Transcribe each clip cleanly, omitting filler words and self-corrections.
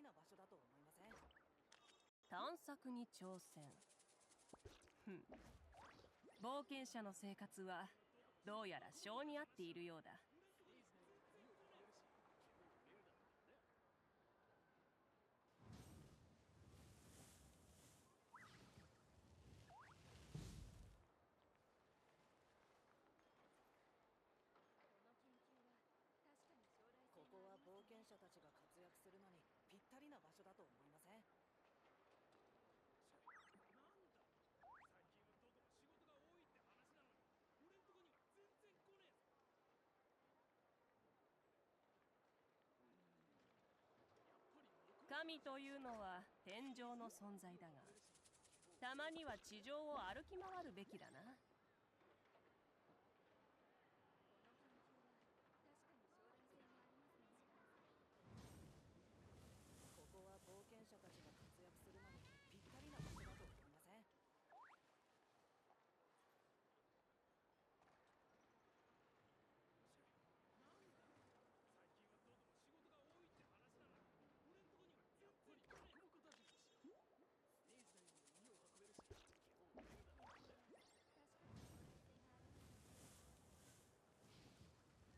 な場所だと思いません？探索に挑戦。冒険者の生活はどうやら性に合っているようだ。ここは冒険者たちが活躍するのにぴったりな場所だと思いません？神というのは天上の存在だが、たまには地上を歩き回るべきだな。ここは冒険者たちが活躍するのにぴったりな場所だと思いません？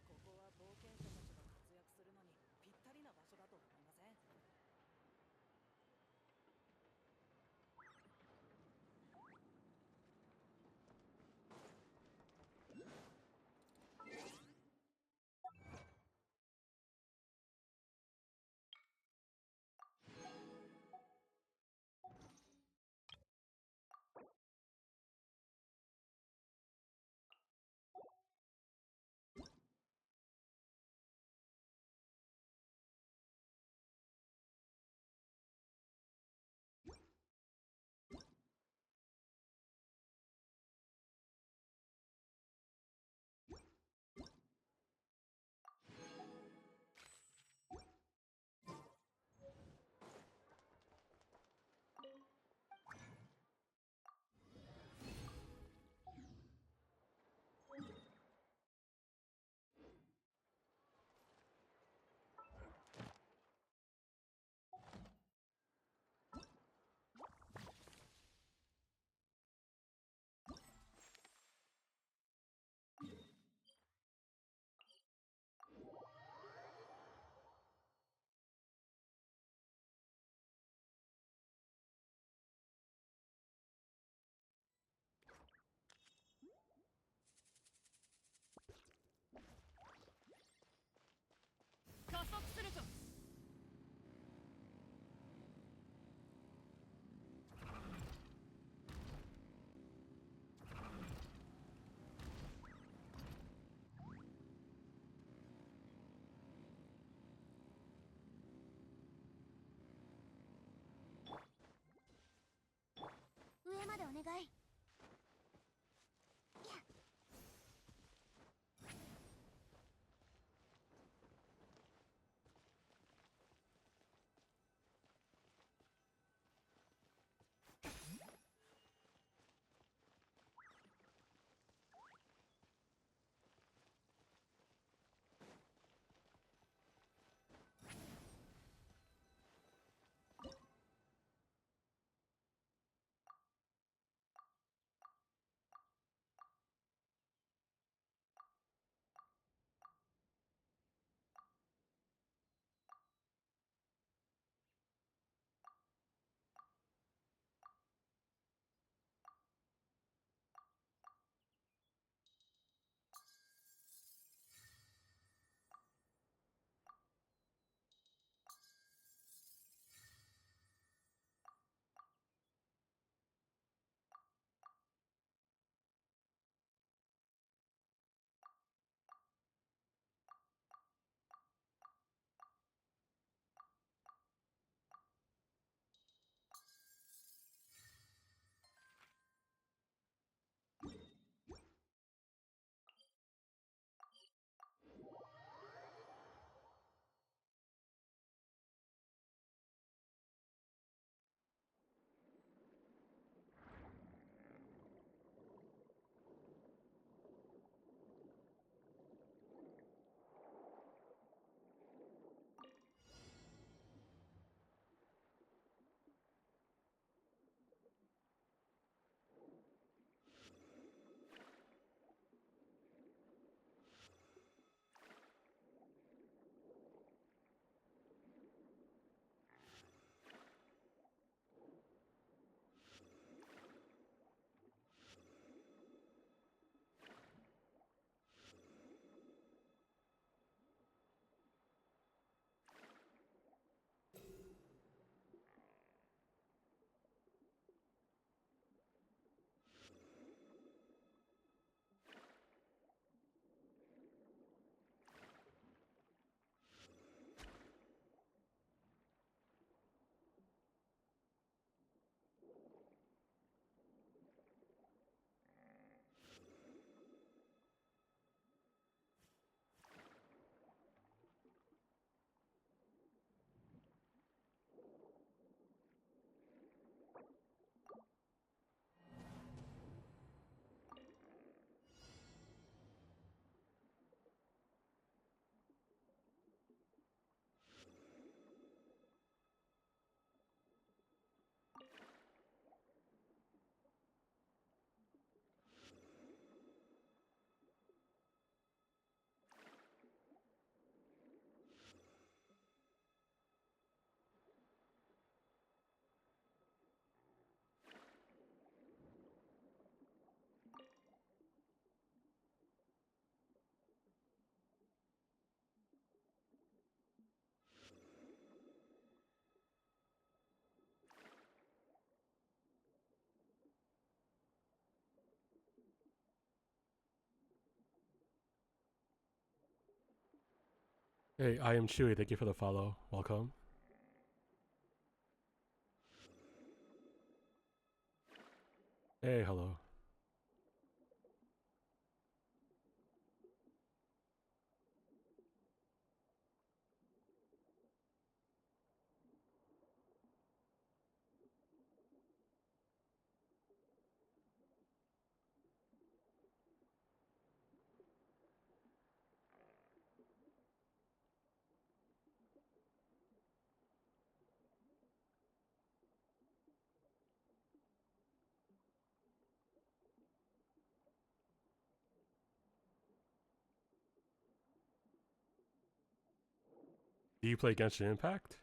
ここは冒険者たちが活躍するのにぴったりな場所だと思いません？加速するぞ。上までお願い。Hey, I am Chewy. Thank you for the follow. Welcome. Hey, hello. Do you play Genshin Impact?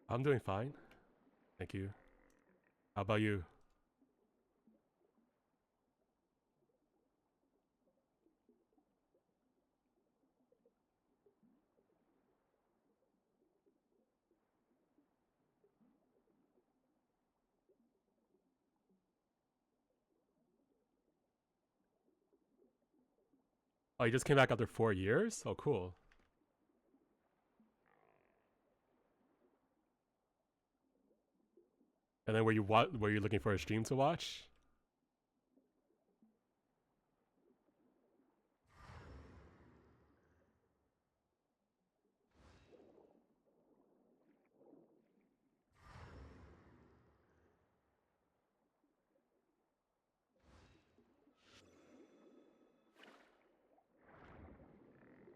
I'm doing fine. Thank you. How about you? Oh, you just came back after 4 years? Oh, cool. And then were you looking for a stream to watch?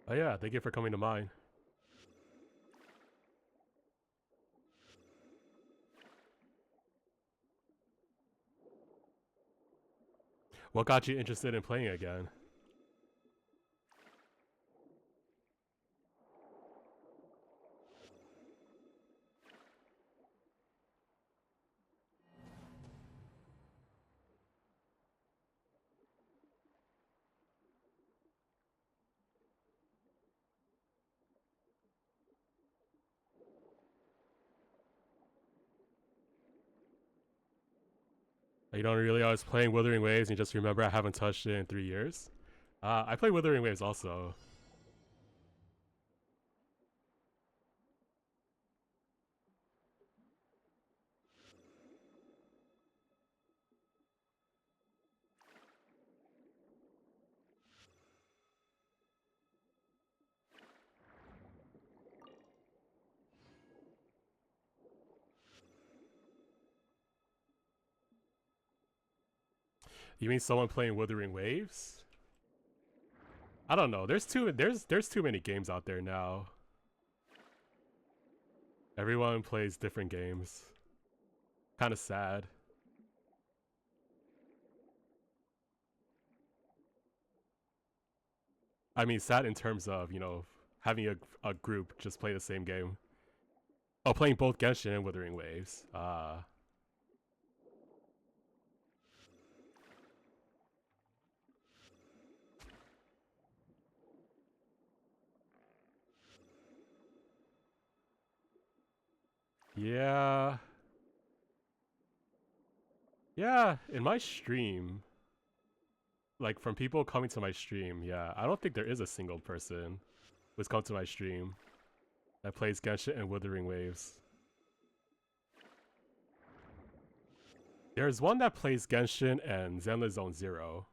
Oh yeah, thank you for coming to mine. What got you interested in playing again? You don't really always playing Wuthering Waves and you just remember I haven't touched it in 3 years? I play Wuthering Waves also. You mean someone playing Wuthering Waves? I don't know. There's too many games out there now. Everyone plays different games. Kind of sad. I mean, sad in terms of, you know, having a group just play the same game. Oh, playing both Genshin and Wuthering Waves. Yeah. Yeah, in my stream, like from people coming to my stream, yeah, I don't think there is a single person who's come to my stream that plays Genshin and Wuthering Waves. There's one that plays Genshin and Zenless Zone Zero.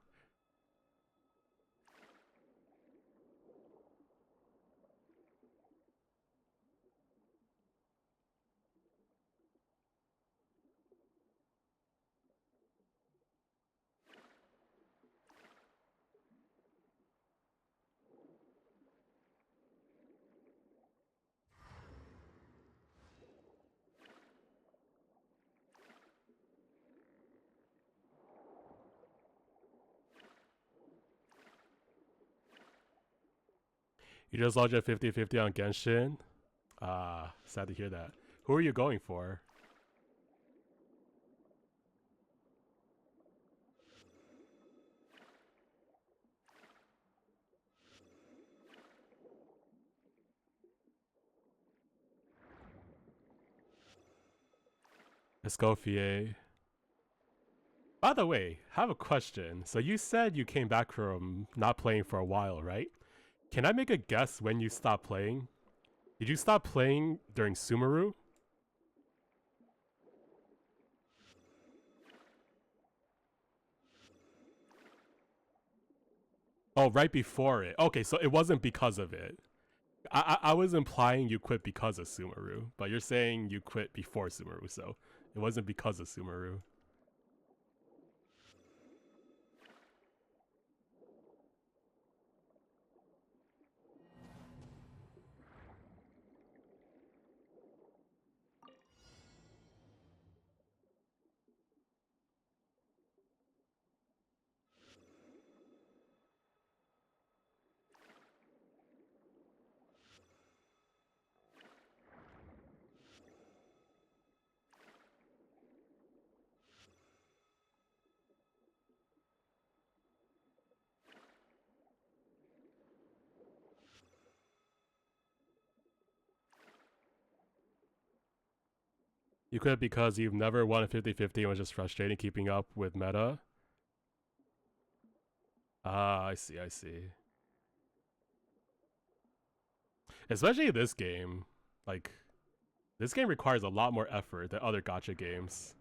You just logged at 50-50 on Genshin? Sad to hear that. Who are you going for? Escoffier. By the way, I have a question. So you said you came back from not playing for a while, right? Can I make a guess when you stopped playing? Did you stop playing during Sumeru? Oh, right before it. Okay, so it wasn't because of it. I was implying you quit because of Sumeru, but you're saying you quit before Sumeru, so it wasn't because of Sumeru. You quit because you've never won a 50-50 and was just frustrating keeping up with meta? Ah, I see, I see. Especially this game. Like, this game requires a lot more effort than other gacha games.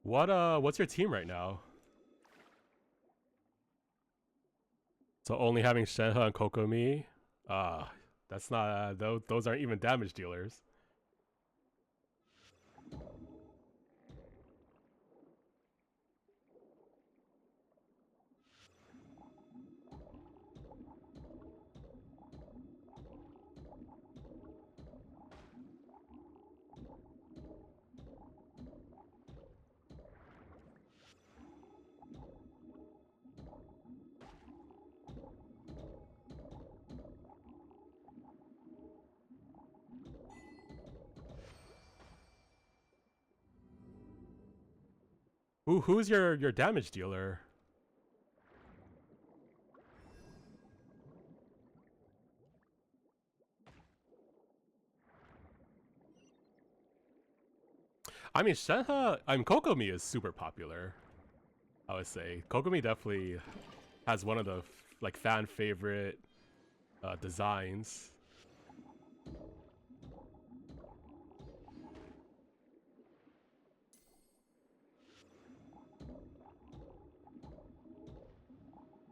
What's your team right now? So only having Shenhe and Kokomi? That's not, those aren't even damage dealers. Who's your damage dealer? I mean, Kokomi is super popular. I would say Kokomi definitely has one of the like fan favorite designs.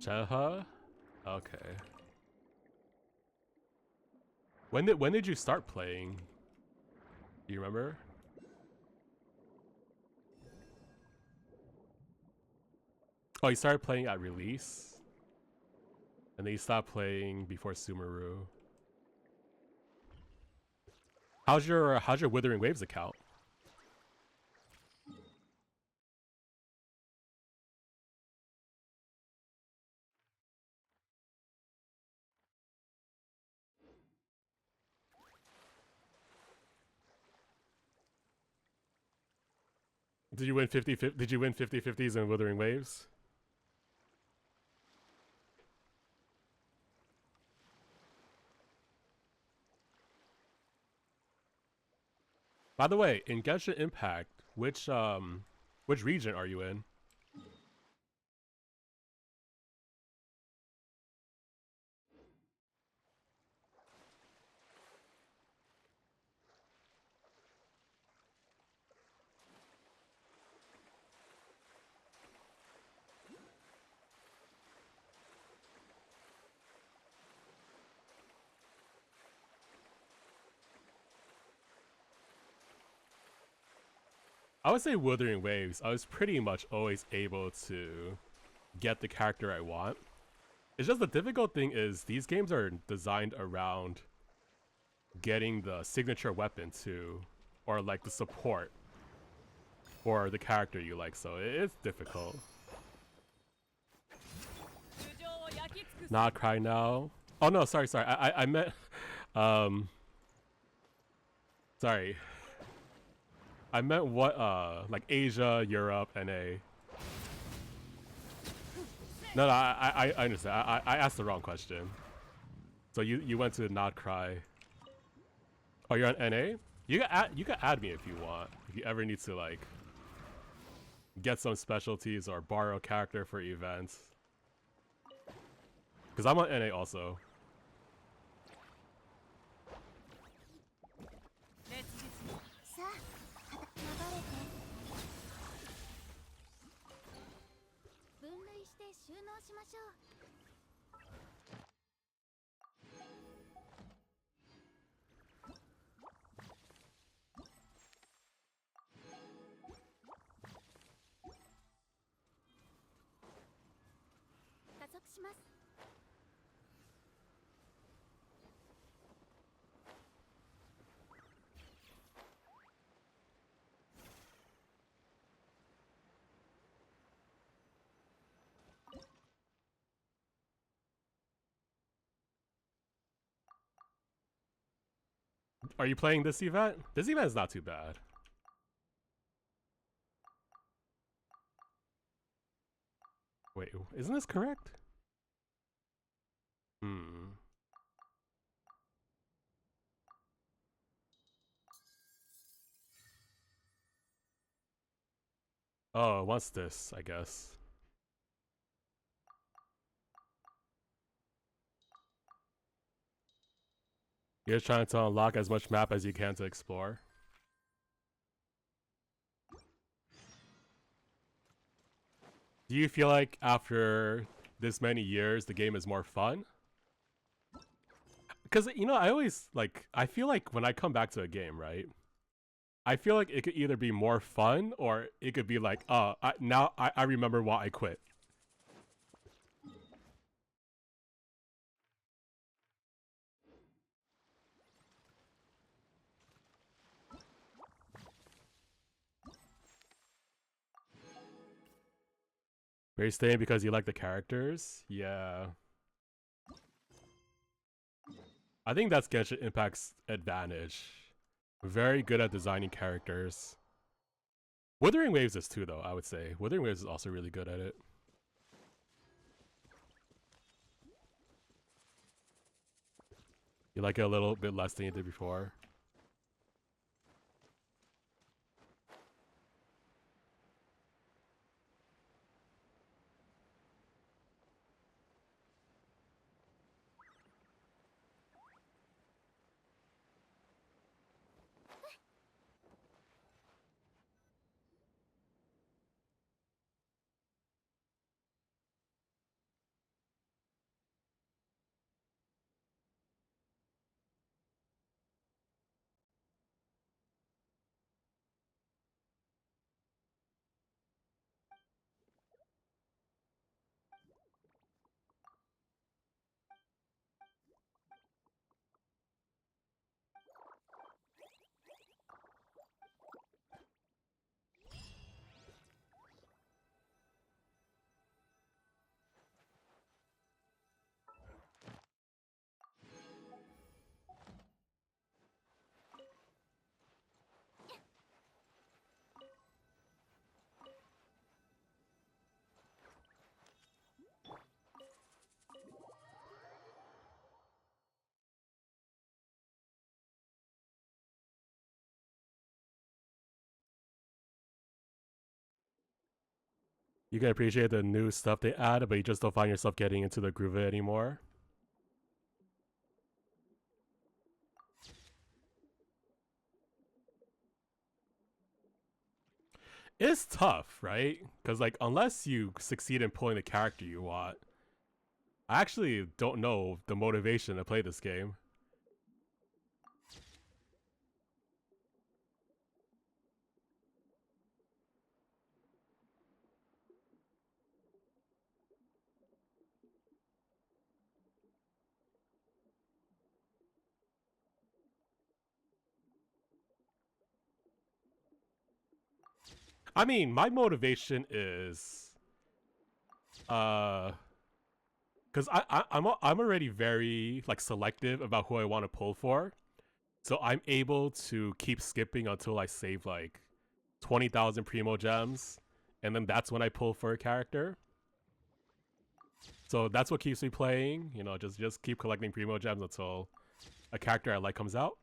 Shenhe? Okay. When did you start playing? Do you remember? Oh, you started playing at release? And then you stopped playing before Sumeru. How's your Wuthering Waves account? Did you win 50-50s in Wuthering Waves? By the way, in Genshin Impact, which region are you in? I would say Wuthering Waves. I was pretty much always able to get the character I want. It's just the difficult thing is these games are designed around getting the signature weapon too, or like the support for the character you like, so it's difficult. Not cry now. Oh no, sorry. I meant sorry. I meant what, like Asia, Europe, NA. No, I understand. I asked the wrong question. So you went to Not Cry. Oh, you're on NA? You can add me if you want. If you ever need to like get some specialties or borrow a character for events. Cause I'm on NA also. さあ流れて分類して収納しましょう 加速します Are you playing this event? This event is not too bad. Wait, isn't this correct? Hmm. Oh, what's this, I guess. You're trying to unlock as much map as you can to explore. Do you feel like after this many years, the game is more fun? Because, you know, I feel like when I come back to a game, right? I feel like it could either be more fun or it could be like, now I remember why I quit. Are you staying because you like the characters? Yeah. I think that's Genshin Impact's advantage. Very good at designing characters. Wuthering Waves is too, though, I would say. Wuthering Waves is also really good at it. You like it a little bit less than you did before? You can appreciate the new stuff they add, but you just don't find yourself getting into the groove of it anymore. It's tough, right? Because, like, unless you succeed in pulling the character you want, I actually don't know the motivation to play this game. I mean, my motivation is, because I'm already very like selective about who I want to pull for, so I'm able to keep skipping until I save like 20,000 primo gems, and then that's when I pull for a character. So that's what keeps me playing. You know, just keep collecting primo gems until a character I like comes out.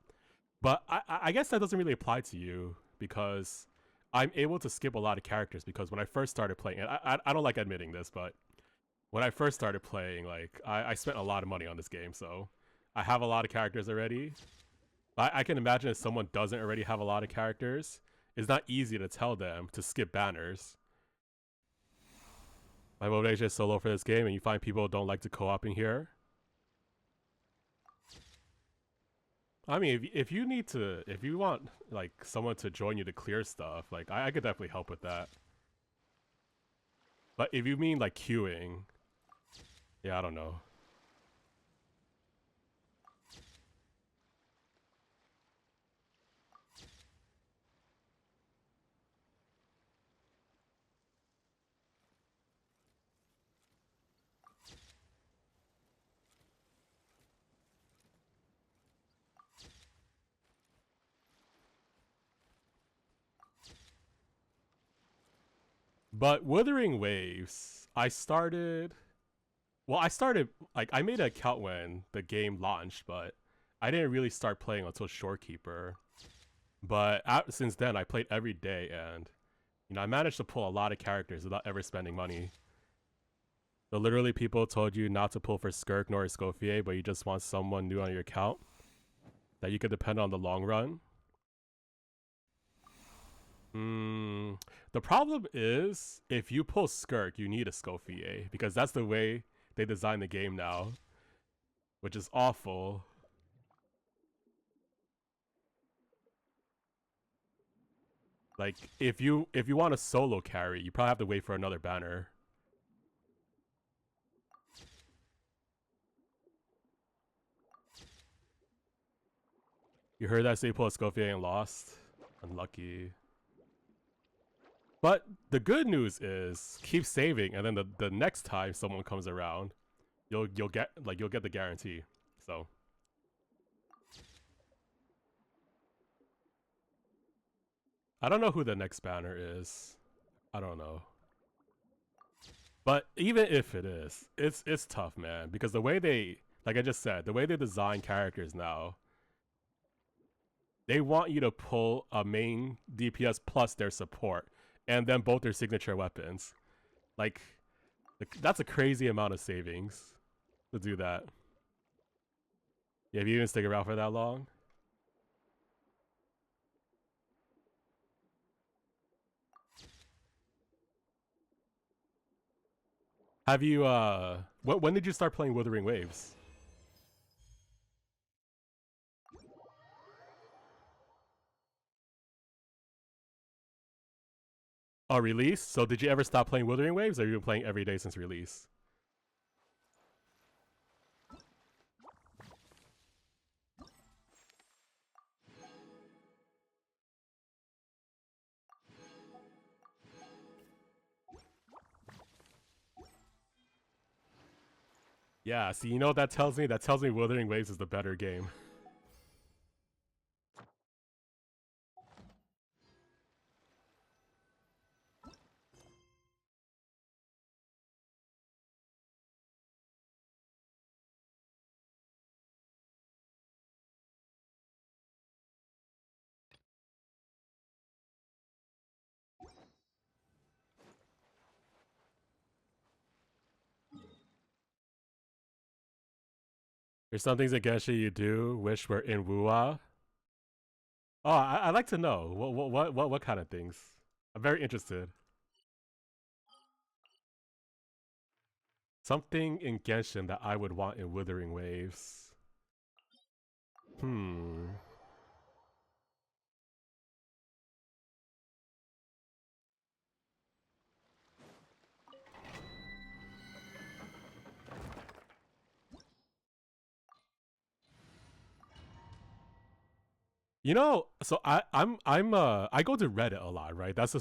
But I guess that doesn't really apply to you because I'm able to skip a lot of characters because when I first started playing, and I don't like admitting this, but when I first started playing, like I spent a lot of money on this game, so I have a lot of characters already. I can imagine if someone doesn't already have a lot of characters, it's not easy to tell them to skip banners. My motivation is solo for this game, and you find people don't like to co-op in here. I mean, if you need to, if you want like someone to join you to clear stuff, like I could definitely help with that. But if you mean like queuing, yeah, I don't know. But Wuthering Waves, I started like I made an account when the game launched, but I didn't really start playing until Shorekeeper. But since then, I played every day, and you know I managed to pull a lot of characters without ever spending money. So literally, people told you not to pull for Skirk nor Escoffier, but you just want someone new on your account that you could depend on the long run. The problem is, if you pull Skirk, you need a Escoffier, because that's the way they design the game now, which is awful. Like, if you want a solo carry, you probably have to wait for another banner. You heard that, say pull Escoffier and lost? Unlucky. But the good news is, keep saving, and then the next time someone comes around, you'll get the guarantee. So I don't know who the next banner is. I don't know. But even if it is, it's tough, man, because the way they, like I just said, the way they design characters now, they want you to pull a main DPS plus their support, and then both their signature weapons. Like, that's a crazy amount of savings to do that. Yeah, if you even stick around for that long. Have you, when did you start playing Wuthering Waves? Oh, release? So did you ever stop playing Wuthering Waves, or have you been playing every day since release? Yeah, see, you know what that tells me? That tells me Wuthering Waves is the better game. There's some things in Genshin you do wish were in Wuwa. Oh, I'd like to know. What kind of things? I'm very interested. Something in Genshin that I would want in Wuthering Waves. You know, so I go to Reddit a lot, right? That's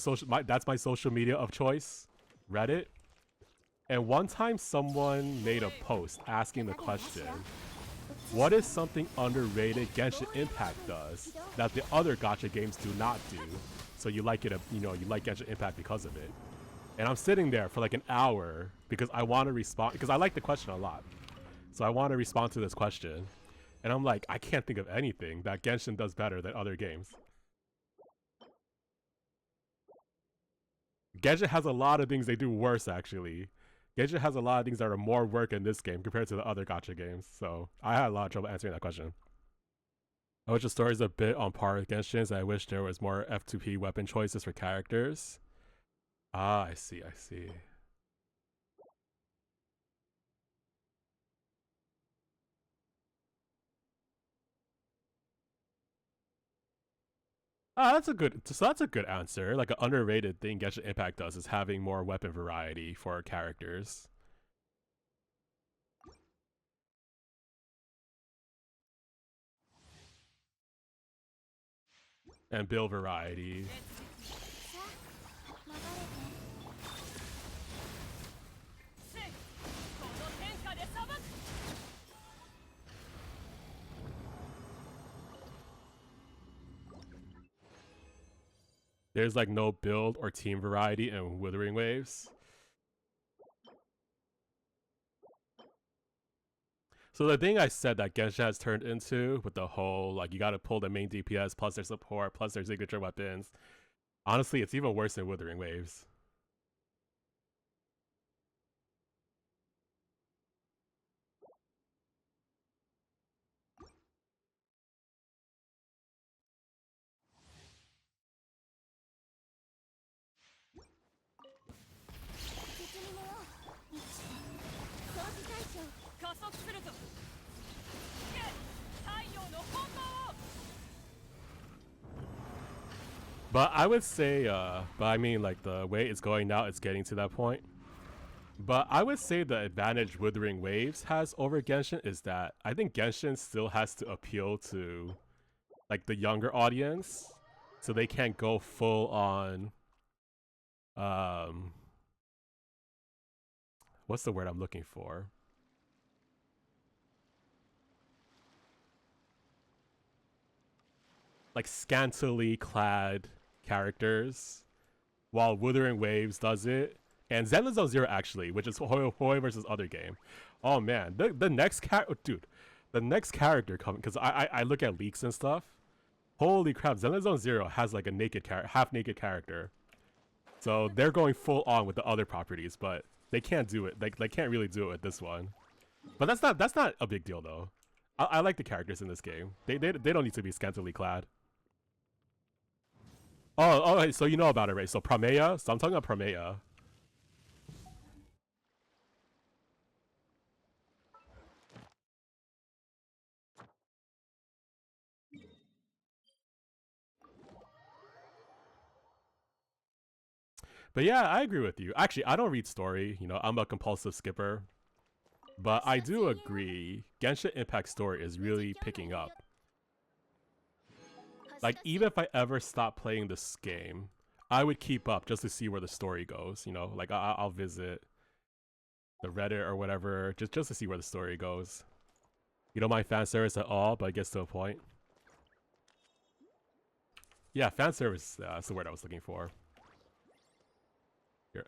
that's my social media of choice, Reddit. And one time someone made a post asking the question, What is something underrated Genshin Impact does that the other gacha games do not do? So you like it, you like Genshin Impact because of it. And I'm sitting there for like an hour because I want to respond, because I like the question a lot. So I want to respond to this question. And I'm like, I can't think of anything that Genshin does better than other games. Genshin has a lot of things they do worse, actually. Genshin has a lot of things that are more work in this game compared to the other gacha games. So I had a lot of trouble answering that question. I wish the story is a bit on par with Genshin's. I wish there was more F2P weapon choices for characters. Ah, I see, I see. Ah, that's a good answer. Like an underrated thing Genshin Impact does is having more weapon variety for characters. And build variety. There's like no build or team variety in Wuthering Waves. So the thing I said that Genshin has turned into with the whole, like, you gotta pull the main DPS plus their support plus their signature weapons. Honestly, it's even worse than Wuthering Waves. But I would say, but I mean, like, the way it's going now, it's getting to that point. But I would say the advantage Wuthering Waves has over Genshin is that I think Genshin still has to appeal to, like, the younger audience. So they can't go full on, what's the word I'm looking for? Like, scantily clad characters, while Wuthering Waves does it. And Zenless Zone Zero, actually, which is Hoi versus other game. Oh man, the next the next character coming, because I look at leaks and stuff. Holy crap, Zenless Zone Zero has like a half naked character. So they're going full on with the other properties, but they can't do it. They can't really do it with this one. But that's not a big deal though. I like the characters in this game. They don't need to be scantily clad. Oh, so you know about it, right? So Pramea. So I'm talking about Pramea. But yeah, I agree with you. Actually, I don't read story. You know, I'm a compulsive skipper. But I do agree, Genshin Impact story is really picking up. Like, even if I ever stop playing this game, I would keep up just to see where the story goes. You know, like I'll visit the Reddit or whatever just to see where the story goes. You don't mind fan service at all, but it gets to a point. Yeah, fan service. That's the word I was looking for. Here.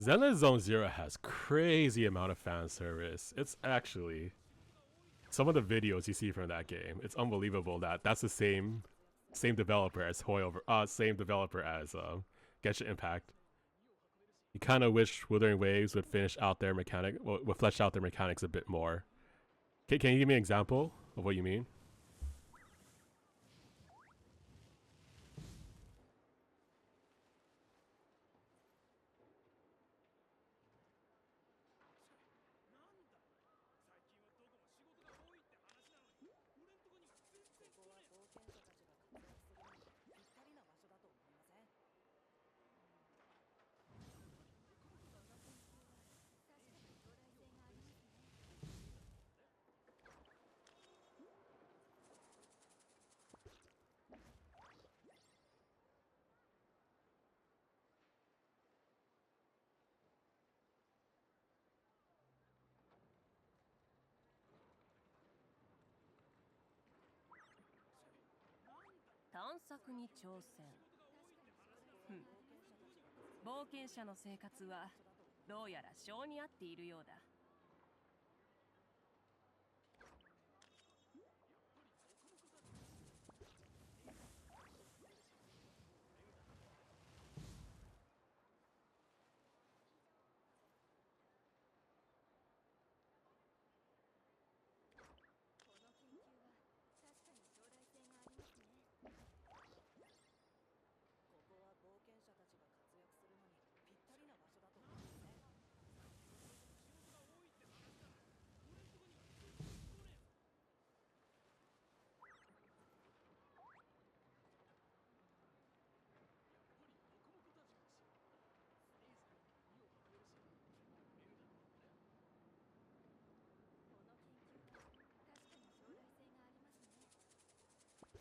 Zenless Zone Zero has crazy amount of fan service. It's actually some of the videos you see from that game. It's unbelievable that that's the same developer as same developer as Genshin Impact. You kind of wish Wuthering Waves would flesh out their mechanics a bit more. Can you give me an example of what you mean? 探索に挑戦。冒険者の生活はどうやら性に合っているようだ。ここは冒険者たちが活躍するのにぴったりな場所だと思いますね。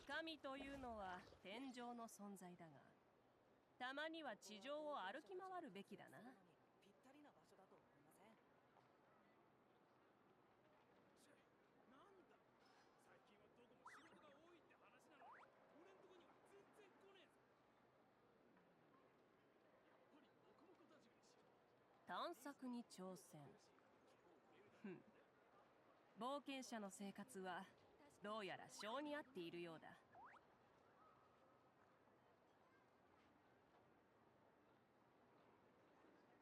神というのは天上の存在だが、たまには地上を歩き回るべきだな。ぴったりな場所だと思いません？なんだ、最近はどこも仕事が多いって話なのに、俺んとこには全然来ねえぞ。やっぱりモコモコたちが探索に挑戦。冒険者の生活はどうやら性に合っているようだ。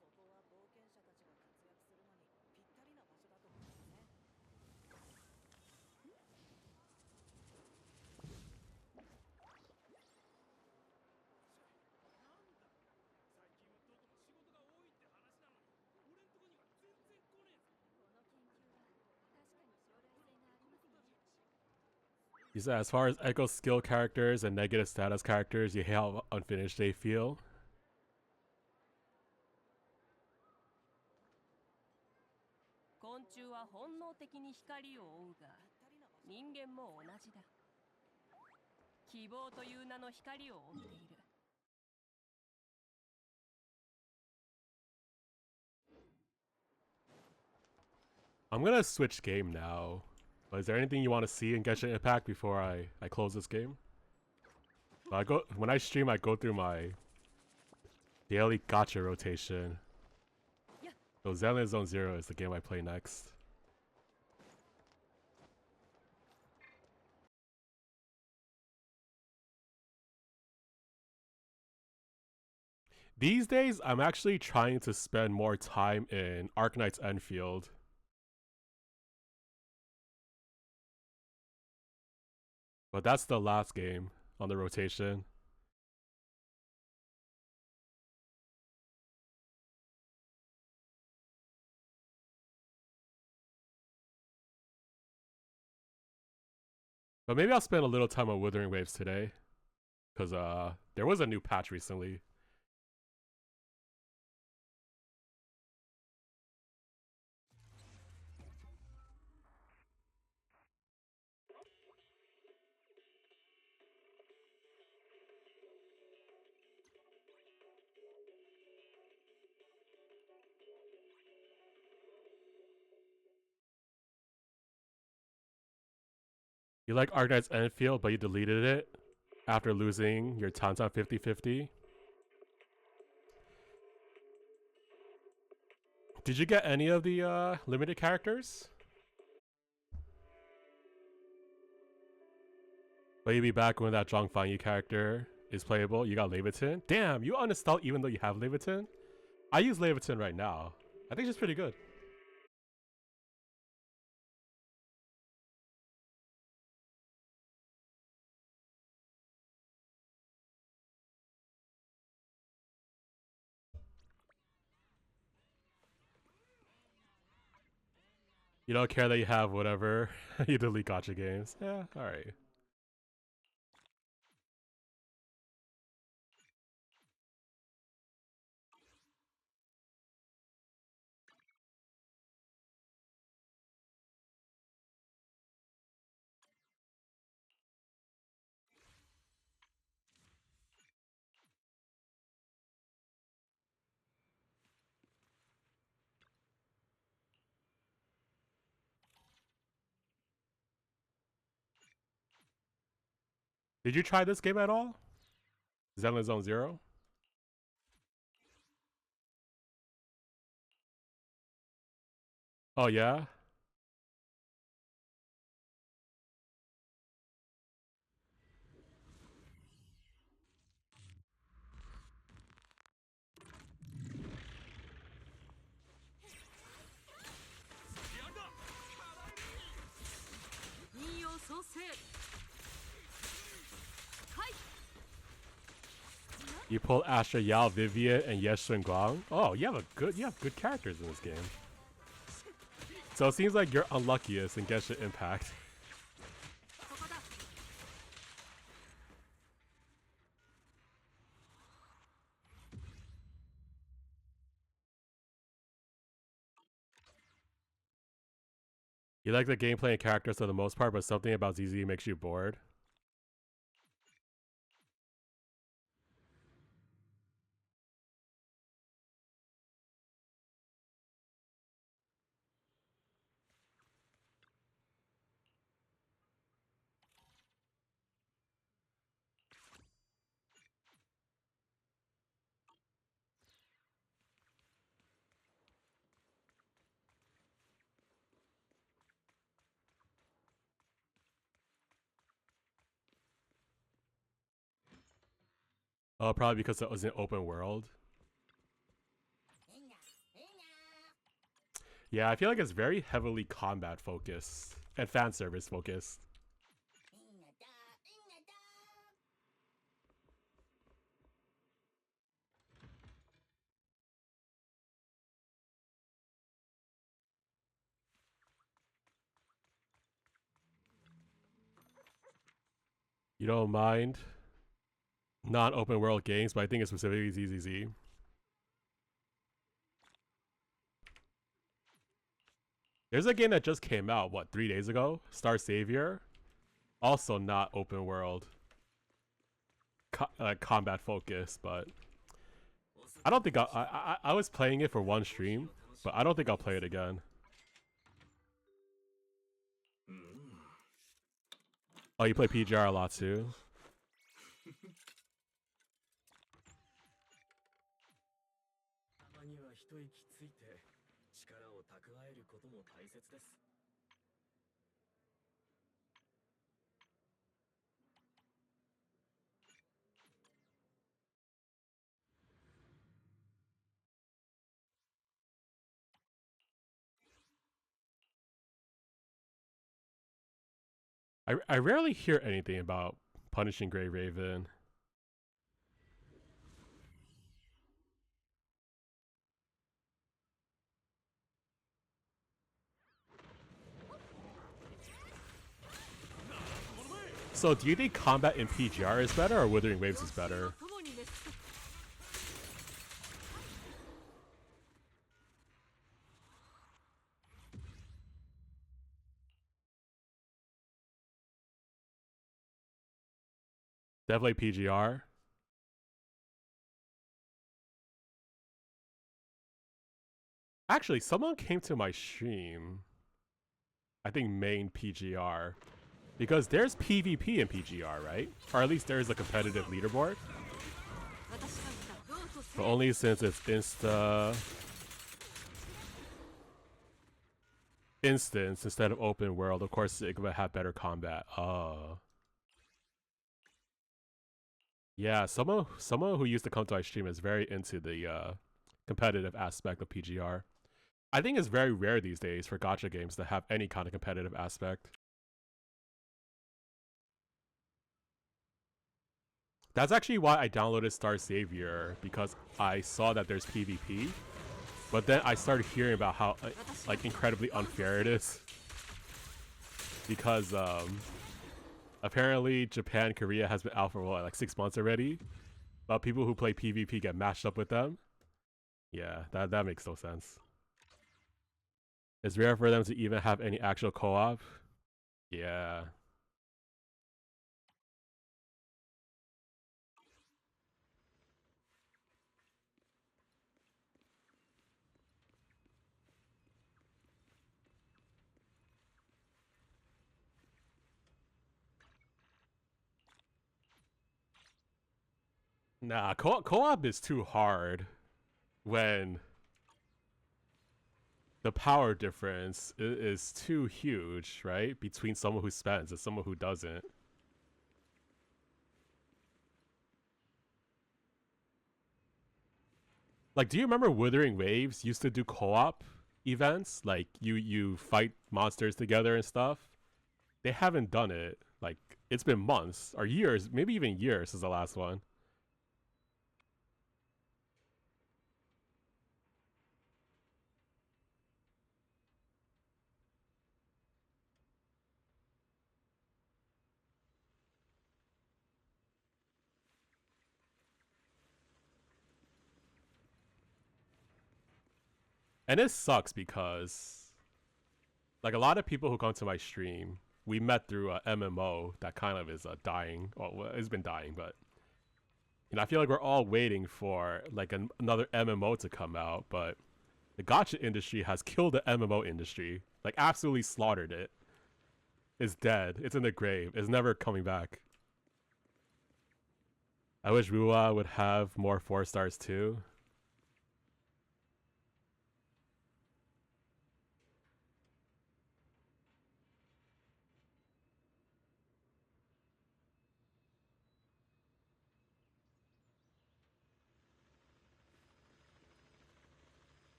ここは冒険者たちが活躍するのにぴったりな場所だと思いますね。なんだ、最近はどこも仕事が多いって話なのに、俺んとこには全然来ねえぞ。この研究は確かに将来性がありますね。You said as far as echo skill characters and negative status characters, you hate how unfinished they feel. 昆虫は本能的に光を追うが、人間も同じだ。希望という名の光を追っている。I'm gonna switch game now. But is there anything you want to see in Genshin Impact before I close this game? When I stream, I go through my daily gacha rotation. So Zenless Zone Zero is the game I play next. These days, I'm actually trying to spend more time in Arknights Endfield. But that's the last game on the rotation. But maybe I'll spend a little time on Wuthering Waves today. Because there was a new patch recently. You like Arknights Endfield, but you deleted it after losing your Tauntaun 50-50. Did you get any of the limited characters? But you'll be back when that Zhongfang Yi character is playable. You got Levitin. Damn, you uninstalled even though you have Levitin? I use Levitin right now. I think she's pretty good. You don't care that you have whatever. You delete gacha games. Yeah, alright. Did you try this game at all? Zenless Zone Zero? Oh yeah? You pull Astra Yao, Vivian, and Ye Guang. Oh, you have good characters in this game. So it seems like you're unluckiest in Genshin Impact. You like the gameplay and characters for the most part, but something about ZZ makes you bored. Oh, probably because it was an open world. Yeah, I feel like it's very heavily combat focused and fan service focused. You don't mind non-open world games, but I think it's specifically ZZZ. There's a game that just came out, what, 3 days ago? Star Savior? Also not open world. Combat focused, but I don't think I was playing it for one stream, but I don't think I'll play it again. Oh, you play PGR a lot too? I rarely hear anything about punishing Grey Raven. So do you think combat in PGR is better or Wuthering Waves is better? Definitely PGR. Actually, someone came to my stream. I think main PGR. Because there's PvP in PGR, right? Or at least there's a competitive leaderboard. But only since it's instance instead of open world. Of course, it would have better combat. Yeah, someone who used to come to my stream is very into the competitive aspect of PGR. I think it's very rare these days for gacha games to have any kind of competitive aspect. That's actually why I downloaded Star Savior, because I saw that there's PvP. But then I started hearing about how like incredibly unfair it is. Because apparently Japan, Korea has been out for what, like 6 months already. But people who play PvP get matched up with them. Yeah, that makes no sense. It's rare for them to even have any actual co-op. Yeah. Nah, co-op is too hard when the power difference is too huge, right? Between someone who spends and someone who doesn't. Like, do you remember Wuthering Waves used to do co-op events? Like, you fight monsters together and stuff? They haven't done it. Like, it's been months or years, maybe even years since the last one. And it sucks because, like, a lot of people who come to my stream, we met through a MMO that kind of is dying. Well, it's been dying, but you know, I feel like we're all waiting for like another MMO to come out. But the gacha industry has killed the MMO industry, like absolutely slaughtered it. It's dead. It's in the grave. It's never coming back. I wish Rua would have more 4 stars too.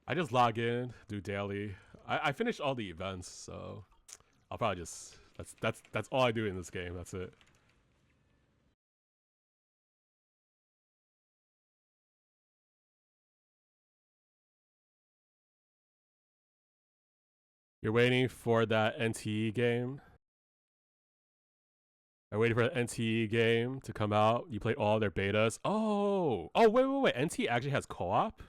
I just log in, do daily. I finished all the events, so I'll probably just that's all I do in this game. That's it. You're waiting for that NTE game. I'm waiting for the NTE game to come out. You play all their betas. Oh, wait. NTE actually has co-op.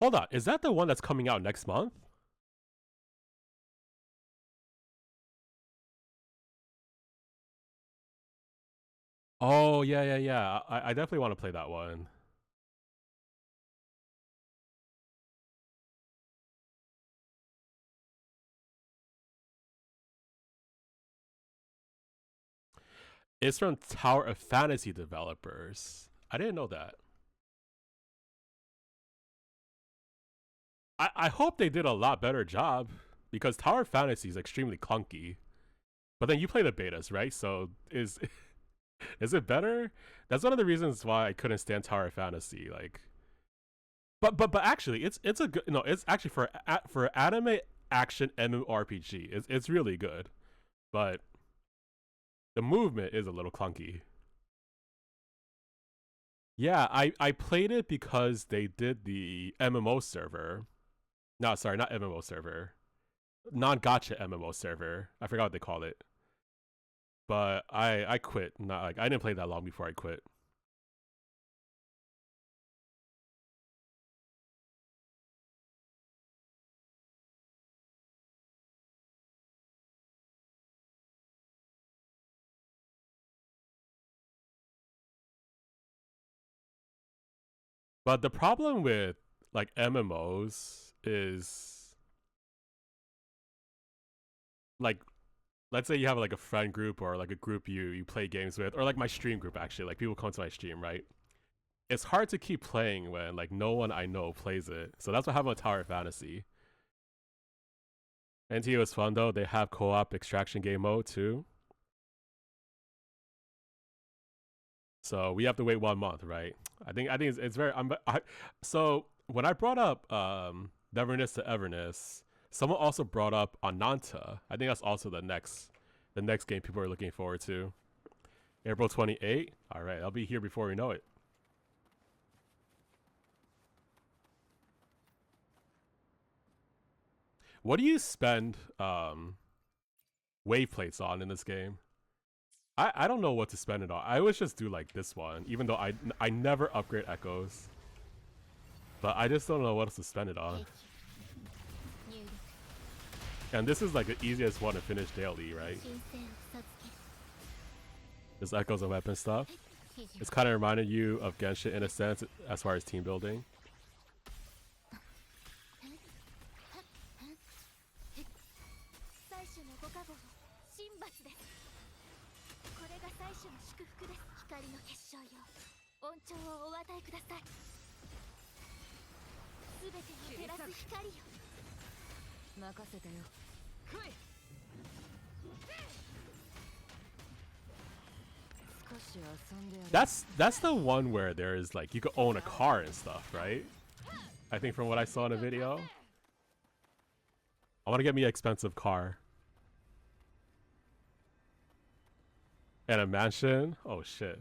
Hold on, is that the one that's coming out next month? Oh yeah. I definitely want to play that one. It's from Tower of Fantasy developers. I didn't know that. I hope they did a lot better job because Tower of Fantasy is extremely clunky. But then you play the betas, right? So is it better? That's one of the reasons why I couldn't stand Tower of Fantasy. Like, but actually, it's a good no. It's actually for anime action MMORPG. It's really good, but the movement is a little clunky. Yeah, I played it because they did the MMO server. No, sorry, not MMO server. Non-gacha MMO server. I forgot what they called it. But I quit. Not like I didn't play that long before I quit. But the problem with like MMOs is like let's say you have like a friend group or like a group you play games with, or like my stream group actually, like people come to my stream, right? It's hard to keep playing when like no one I know plays it. So that's what happened with Tower of Fantasy. NT was fun though. They have co-op extraction game mode too. So we have to wait 1 month, right? I think it's very. So when I brought up Neverness to Everness, someone also brought up Ananta. I think that's also the next game people are looking forward to. April 28. All right, I'll be here before we know it. What do you spend wave plates on in this game? I don't know what to spend it on. I always just do like this one, even though I never upgrade echoes. But I just don't know what else to spend it on. And this is like the easiest one to finish daily, right? This echoes and weapon stuff. It's kind of reminded you of Genshin in a sense as far as team building. 主のご加護を神罰です。これが最初の祝福です。光の結晶よ、恩寵をお与えください。すべてを照らす光よ。任せてよ。来い。少し遊んでやる。 That's the one where there is like you could own a car and stuff, right? I think from what I saw in a video. I want to get me an expensive car. And a mansion? Oh shit.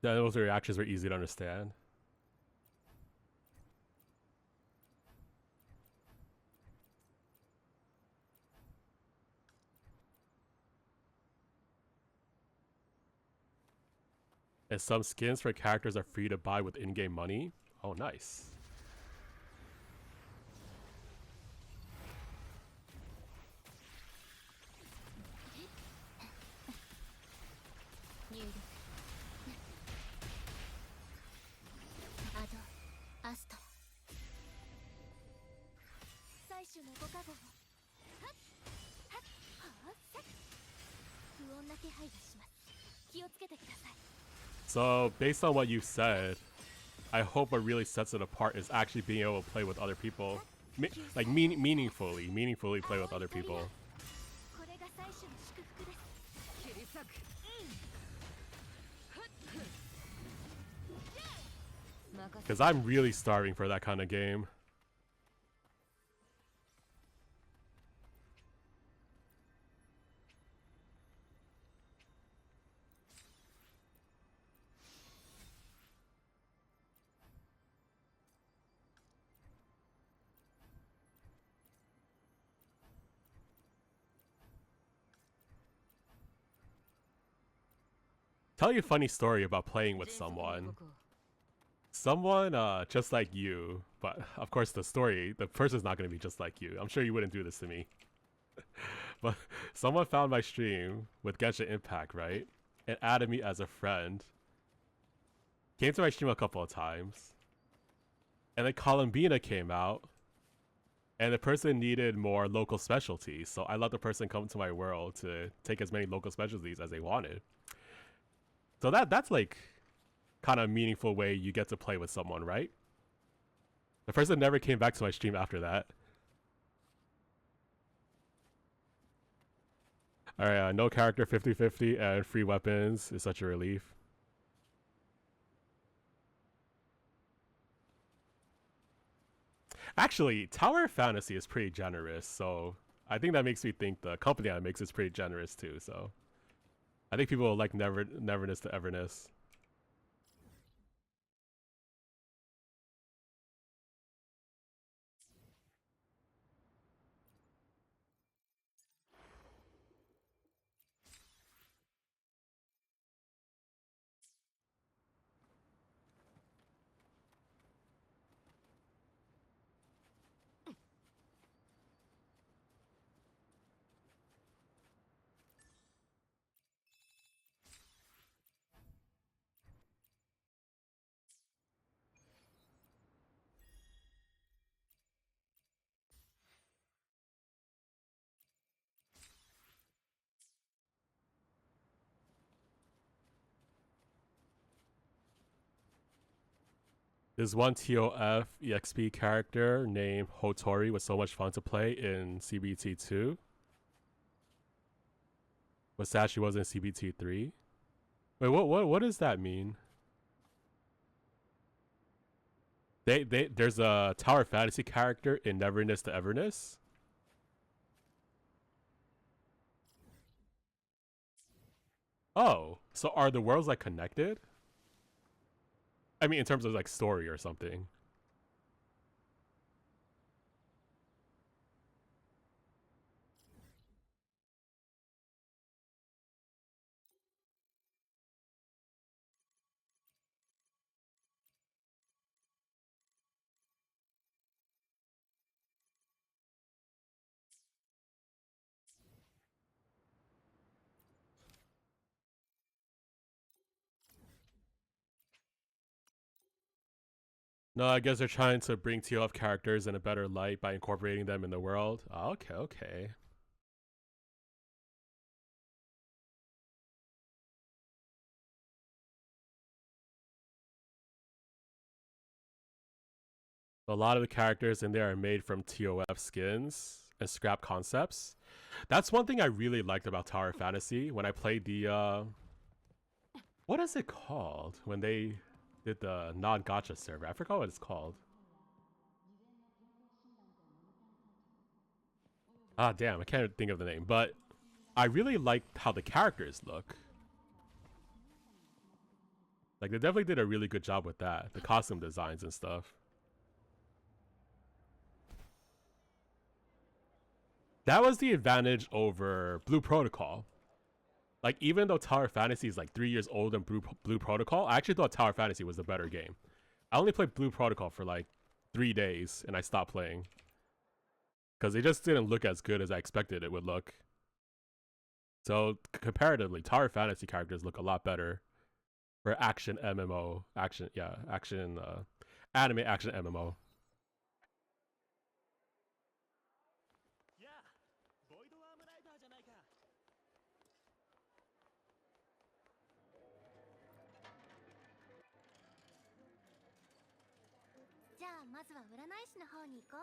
Yeah, those reactions were easy to understand. And some skins for characters are free to buy with in-game money. Oh, nice. So, based on what you said, I hope what really sets it apart is actually being able to play with other people. Meaningfully play with other people. Because I'm really starving for that kind of game. Tell you a funny story about playing with someone. Someone just like you, but of course the person's not going to be just like you. I'm sure you wouldn't do this to me. But someone found my stream with Genshin Impact, right? And added me as a friend. Came to my stream a couple of times. And then Columbina came out. And the person needed more local specialties, so I let the person come to my world to take as many local specialties as they wanted. So that's like kind of a meaningful way you get to play with someone, right? The person never came back to my stream after that. Alright, no character 50-50 and free weapons is such a relief. Actually, Tower Fantasy is pretty generous, so I think that makes me think the company that makes it is pretty generous too, so I think people will like neverness to everness. There's one TOF EXP character named Hotori was so much fun to play in CBT2. But sad she was in CBT3. Wait, what does that mean? There's a Tower Fantasy character in Neverness to Everness. Oh, so are the worlds like connected? I mean, in terms of like story or something. No, I guess they're trying to bring TOF characters in a better light by incorporating them in the world. Oh, okay, okay. A lot of the characters in there are made from TOF skins and scrap concepts. That's one thing I really liked about Tower Fantasy when I played the what is it called when they did the non-gacha server? I forgot what it's called. Ah, damn, I can't think of the name, but I really liked how the characters look. Like, they definitely did a really good job with that, the costume designs and stuff. That was the advantage over Blue Protocol. Like, even though Tower Fantasy is like 3 years old than Blue Protocol, I actually thought Tower Fantasy was the better game. I only played Blue Protocol for like 3 days and I stopped playing. Because it just didn't look as good as I expected it would look. So, comparatively, Tower Fantasy characters look a lot better for action MMO. Anime action MMO. やあボイドアームライダーじゃないか。じゃあまずは占い師の方に行こう。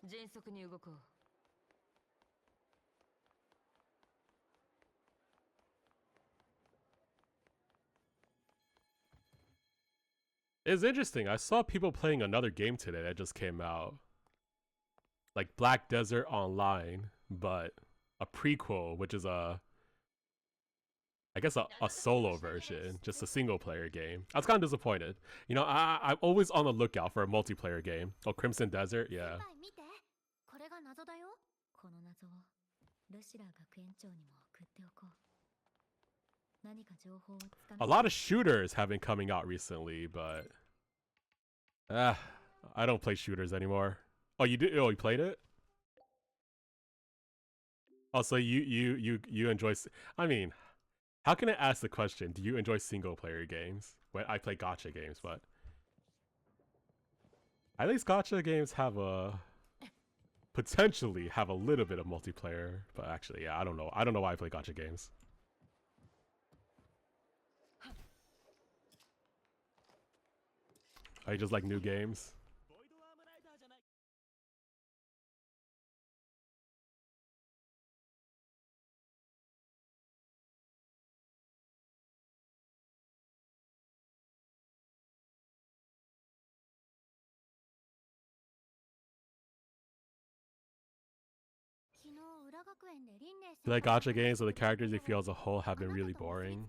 迅速に動こう。It's interesting. I saw people playing another game today that just came out. Like Black Desert Online, but a prequel, which is I guess a solo version, just a single player game. I was kind of disappointed. You know, I'm always on the lookout for a multiplayer game. Oh, Crimson Desert, yeah. 先輩見て、これが謎だよ。この謎をルシラー学園長にも送っておこう。何か情報をつかめ。 A lot of shooters have been coming out recently, but I don't play shooters anymore. Oh, you did? Oh, you played it? Oh, so you enjoy? I mean, how can I ask the question? Do you enjoy single player games? When I play gacha games, but at least gacha games have potentially have a little bit of multiplayer. But actually, yeah, I don't know. I don't know why I play gacha games. I just like new games. ボイドアームライダーじゃない。 昨日裏学園でリンネ Do you like gacha games where the characters you feel as a whole have been really boring?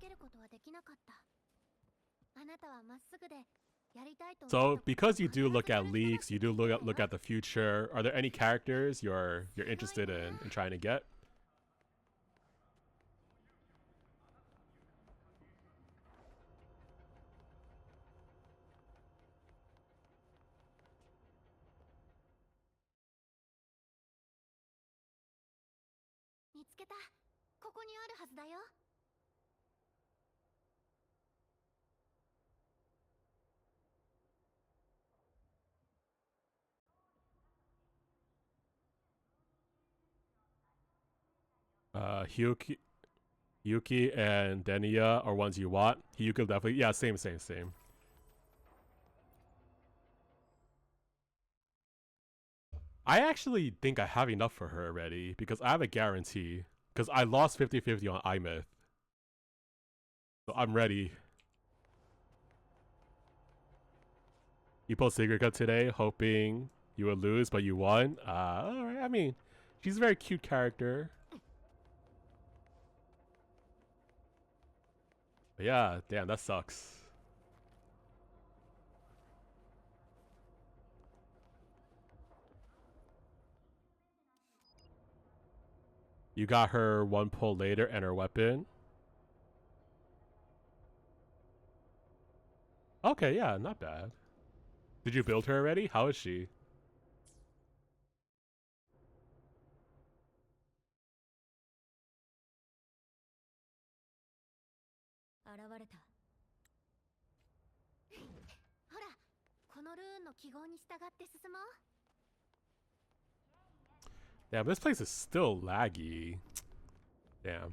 あなたはまっすぐでやりたいと So, because you do look at leaks, you do look at the future. Are there any characters you're interested in trying to get? 見つけた。ここにあるはずだよ。Yuki and Denia are ones you want. Yuki definitely, yeah, same. I actually think I have enough for her already because I have a guarantee. Because I lost 50-50 on iMyth. So I'm ready. You pulled Secret Cut today, hoping you would lose, but you won. Alright, I mean, she's a very cute character. But yeah, damn, that sucks. You got her one pull later and her weapon. Okay, yeah, not bad. Did you build her already? How is she? 現れた。ほら、このルーンの記号に従って進もう。 Damn, this place is still laggy. Damn.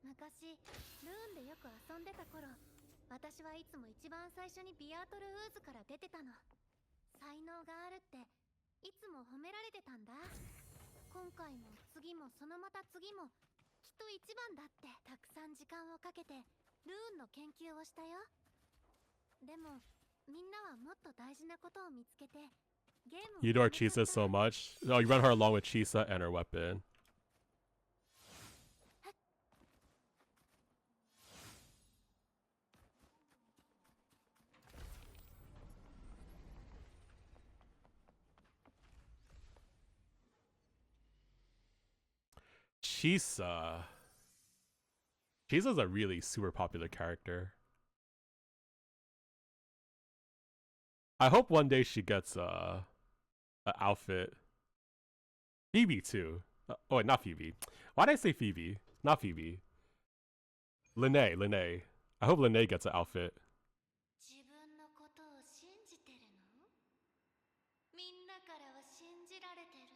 昔ルーンでよく遊んでた頃、私はいつも一番最初にビアートルウーズから出てたの。才能があるっていつも褒められてたんだ。今回も次もそのまた次もきっと一番だってたくさん時間をかけてルーンの研究をしたよ。でもみんなはもっと大事なことを見つけてゲームを You adore Chisa so much. Oh, you run her along with Chisa and her weapon. Chisa. Chisa's a really super popular character. I hope one day she gets an outfit. Phoebe too. Oh wait, not Phoebe. Why did I say Phoebe? Not Phoebe. Lene. I hope Lene gets an outfit. 自分のことを信じてるの？みんなからは信じられてる？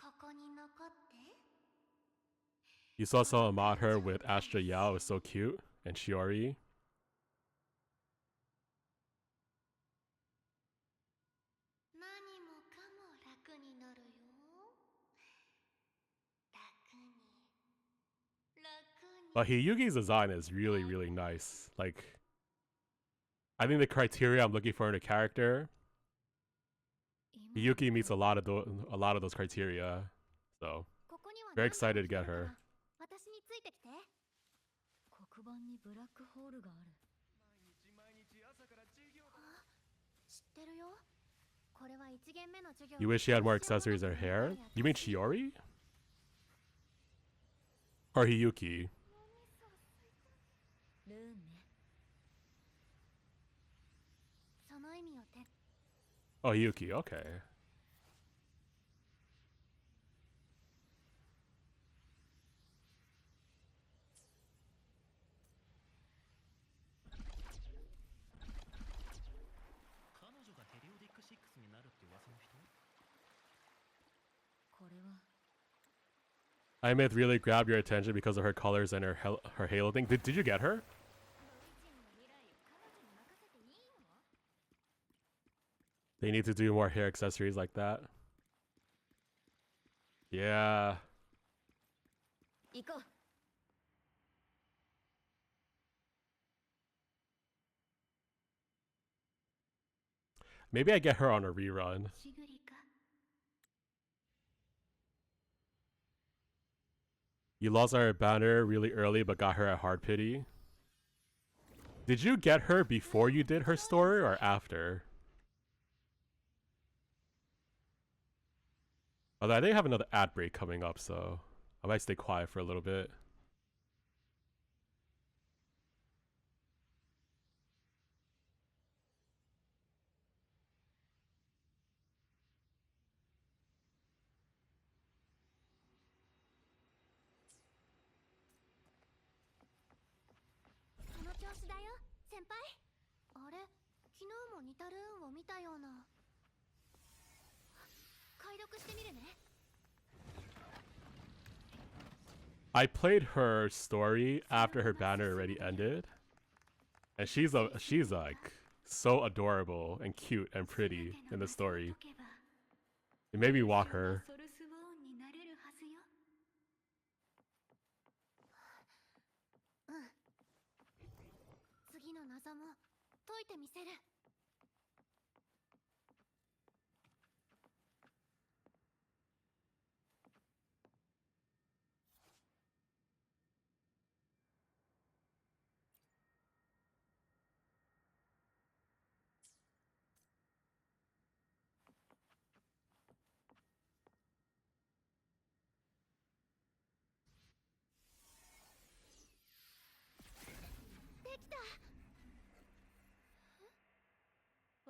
ここに残って。 You saw someone mod her with Astra Yao. It was so cute. And Shiori. 何もかも楽になるよ。楽に。楽に。 But Hiyugi's design is really, really nice. Like, I think the criteria I'm looking for in a character, Hiyuki meets a lot of those criteria. So, very excited to get her. 私についてきて。黒板にブラックホールがある。毎日朝から授業が。知ってるよ。これは1限目の授業。 You wish she had more accessories in her hair? You mean Shiori? Or Hiyuki? ルーンね。その意味をて。 Oh, Hiyuki. Okay. 彼女がペリオディック6になるって噂の人？これは。 I myth really grabbed your attention because of her colors and her halo thing. Did you get her? They need to do more hair accessories like that. Yeah. 行こう。 Maybe I get her on a rerun. しぐりか。 You lost our banner really early but got her at Hard Pity. Did you get her before you did her story or after? Although I think I have another ad break coming up, so I might stay quiet for a little bit. I played her story after her banner already ended, and she's like so adorable and cute and pretty in the story. It made me want her. 次の謎も解いてみせる。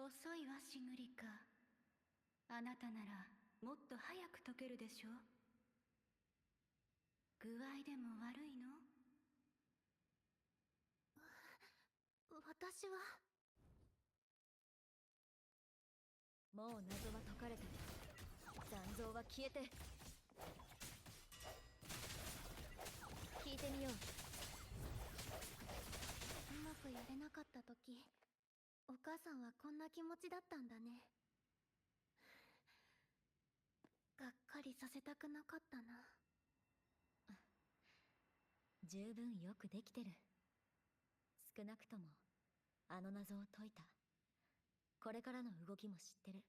遅いわしぐりか。あなたならもっと早く解けるでしょ。具合でも悪いの？私はもう謎は解かれた。残像は消えて。聞いてみよう。うまくやれなかった時、お母さんはこんな気持ちだったんだね。がっかりさせたくなかったな。十分よくできてる。少なくともあの謎を解いた。これからの動きも知ってる。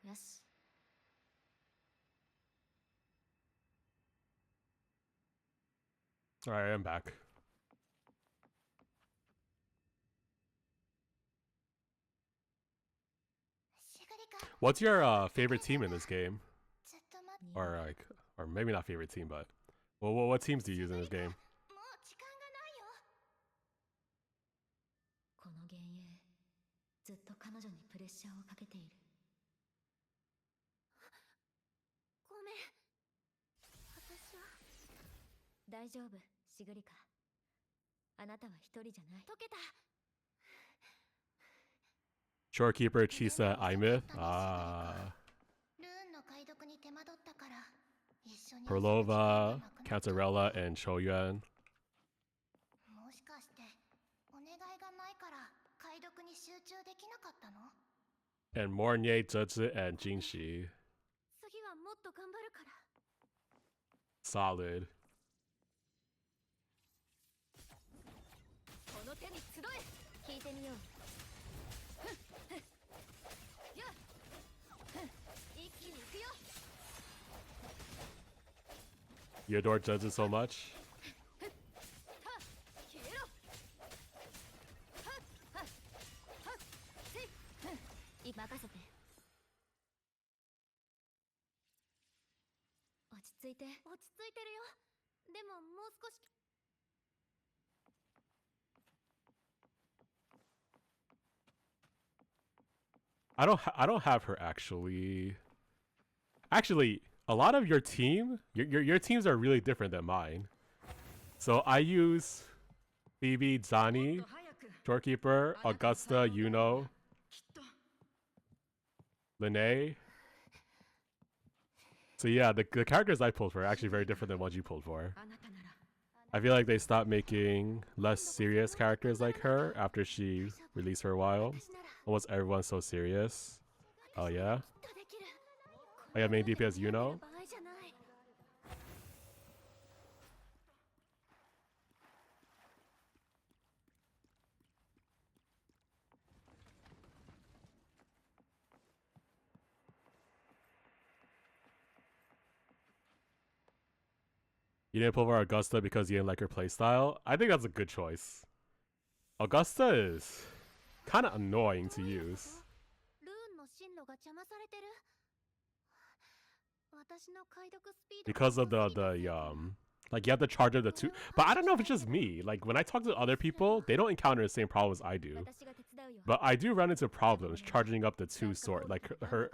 よし。Alright, I'm back. What's your favorite team in this game? Or like, or maybe not favorite team, but what teams do you use in this game? この幻影、ずっと彼女にプレッシャーをかけている。ごめん。私は大丈夫、シグリカ。あなたは一人じゃない。解けた。Shorekeeper, Chisa, Imith. Ah. Perlova, Cantarella, and Choyuan. And Mornye, Judge, and Jinshi. Solid. You adore Judges so much? I don't have her actually. Actually, a lot of your team, your teams are really different than mine. So I use Phoebe, Zani, Shorekeeper, Augusta, Yuno, Lene. So yeah, the characters I pulled for are actually very different than what you pulled for. I feel like they stopped making less serious characters like her after she released for a while. Almost everyone's so serious. Oh yeah? I got main DPS Yuno. You didn't pull for Augusta because you didn't like her playstyle? I think that's a good choice. Augusta is kind of annoying to use. Because of the like you have to charge up the two, but I don't know if it's just me. Like when I talk to other people, they don't encounter the same problems I do. But I do run into problems charging up the two sword. Like her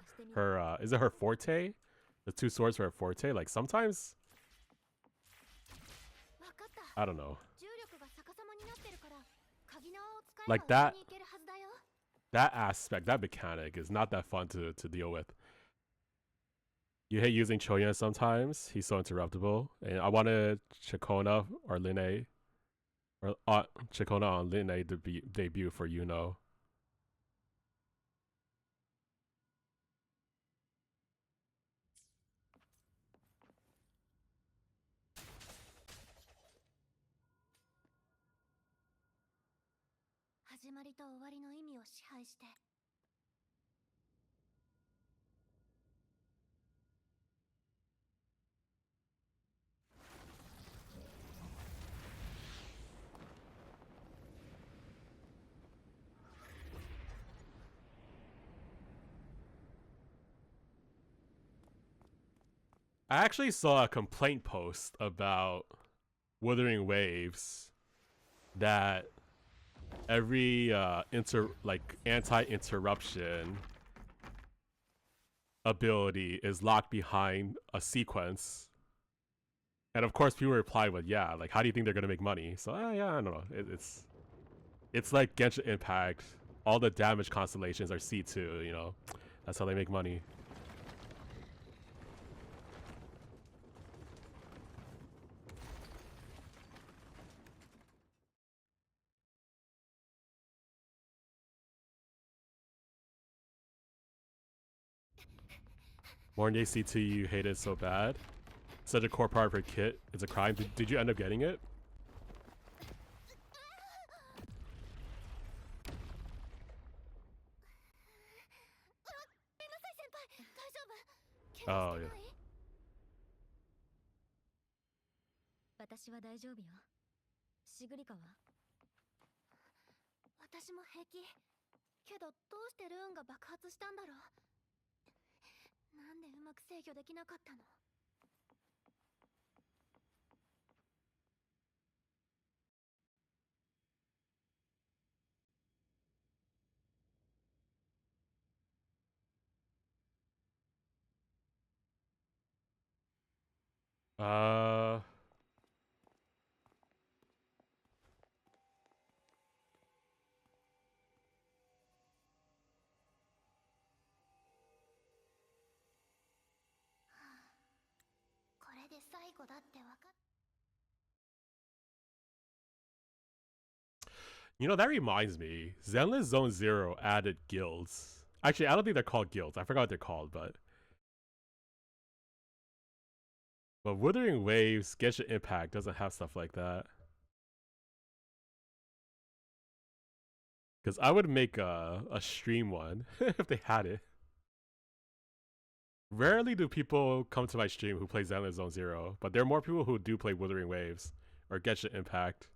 is it her forte? The two swords for her forte. Like sometimes, I don't know. Like that aspect, that mechanic is not that fun to deal with. You hate using Choyuan sometimes. He's so interruptible. And I wanted Chikona or Lene. Or Chikona on Lene to debut for Yuno. まりと終わりの意味を支配して。I actually saw a complaint post about Wuthering Waves that every anti-interruption ability is locked behind a sequence. And of course people reply with, yeah, like how do you think they're gonna make money? So yeah, I don't know. It's like Genshin Impact. All the damage constellations are C2, you know. That's how they make money. Mornay C2 you hate it so bad. Such a core part of her kit. It's a crime. Did you end up getting it? Oh yeah. 私は大丈夫よ。シグリカは？私も平気。けどどうしてルーンが爆発したんだろう。なんでうまく制御できなかったの？これで最後だってわかっ。You know, that reminds me. Zenless Zone Zero added guilds. Actually, I don't think they're called guilds. I forgot what they're called, but Wuthering Waves, Genshin Impact doesn't have stuff like that. Because I would make a stream one if they had it. Rarely do people come to my stream who play Zenless Zone Zero, but there are more people who do play Wuthering Waves or Genshin Impact.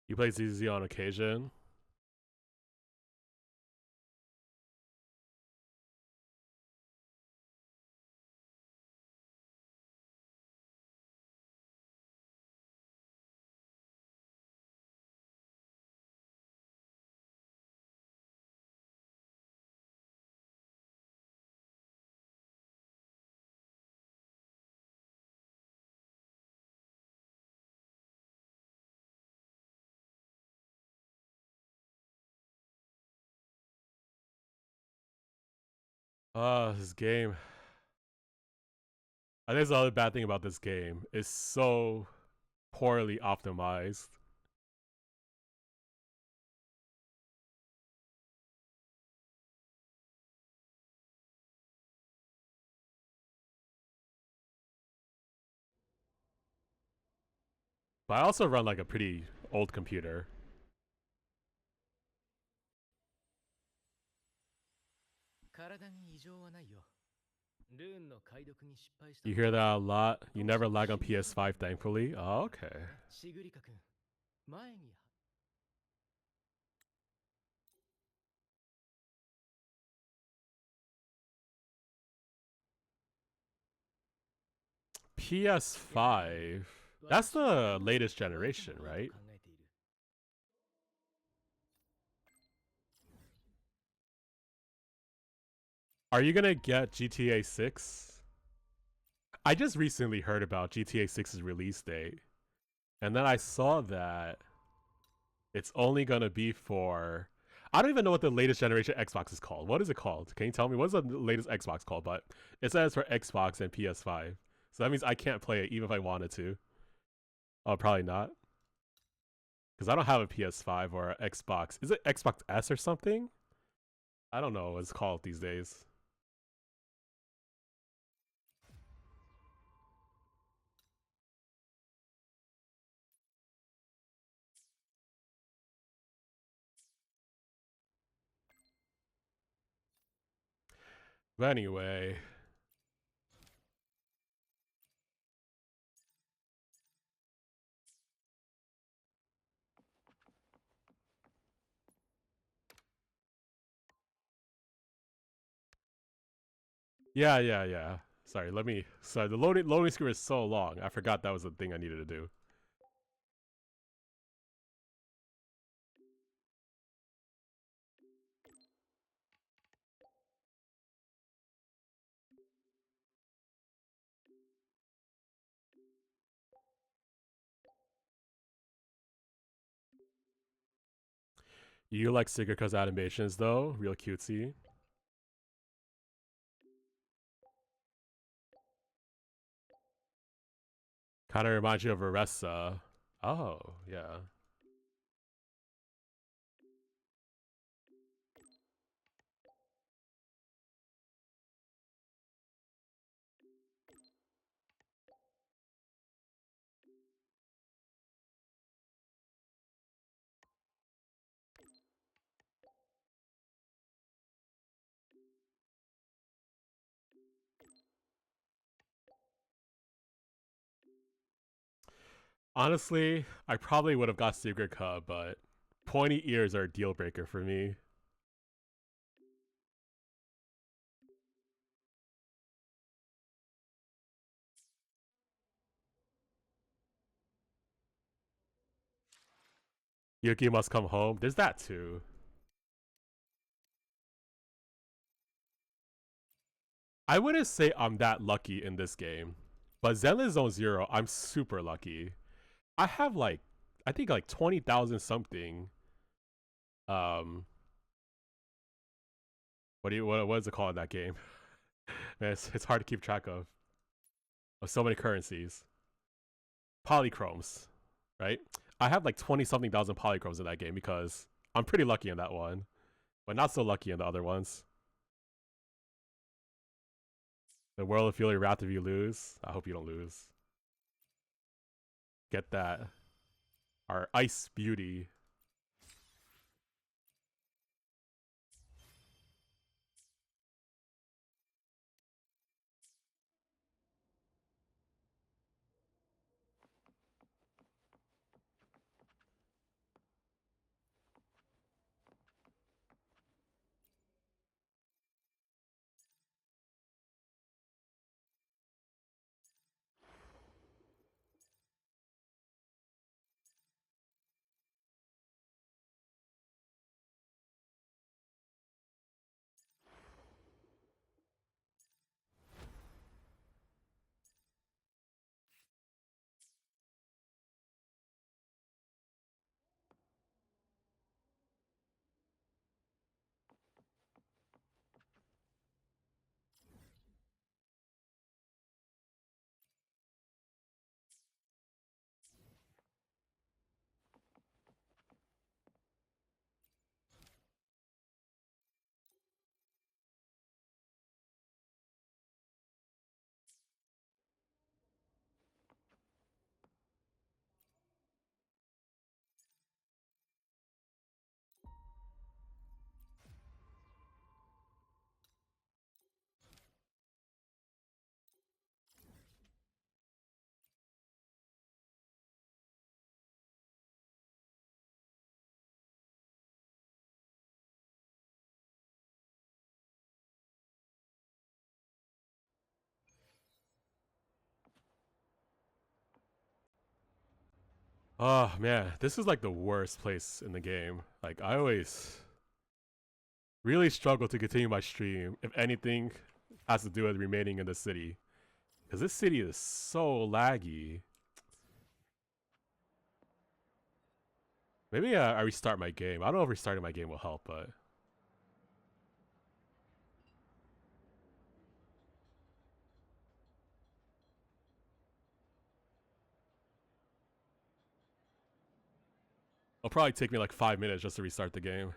You play ZZ on occasion? This game. I think that's the other bad thing about this game. It's so poorly optimized. But I also run like a pretty old computer. You hear that a lot? You never lag on PS5, thankfully. Oh, okay. PS5? That's the latest generation, right? Are you gonna get GTA 6? I just recently heard about GTA 6's release date. And then I saw that it's only gonna be for... I don't even know what the latest generation Xbox is called. What is it called? Can you tell me? What's the latest Xbox called? But it says for Xbox and PS5. So that means I can't play it even if I wanted to. Oh, probably not. Because I don't have a PS5 or an Xbox. Is it Xbox S or something? I don't know what it's called these days. But anyway. Yeah. Sorry, sorry, the loading screen is so long. I forgot that was the thing I needed to do. You like Sugarca's animations though? Real cutesy. Kind of reminds you of Aressa. Oh, yeah. Honestly, I probably would have got Sugarca, but pointy ears are a deal breaker for me. Yuki must come home. There's that too. I wouldn't say I'm that lucky in this game, but Zenless Zone Zero, I'm super lucky. I have like, I think like 20,000 something. What is it called in that game? Man, it's hard to keep track of so many currencies. Polychromes, right? I have like 20 something thousand polychromes in that game because I'm pretty lucky in that one, but not so lucky in the other ones. The world will feel your wrath if you lose. I hope you don't lose. Get that. Our ice beauty. Oh man, this is like the worst place in the game. Like I always really struggle to continue my stream if anything has to do with remaining in the city. Because this city is so laggy. Maybe I restart my game. I don't know if restarting my game will help, but it'll probably take me like 5 minutes just to restart the game.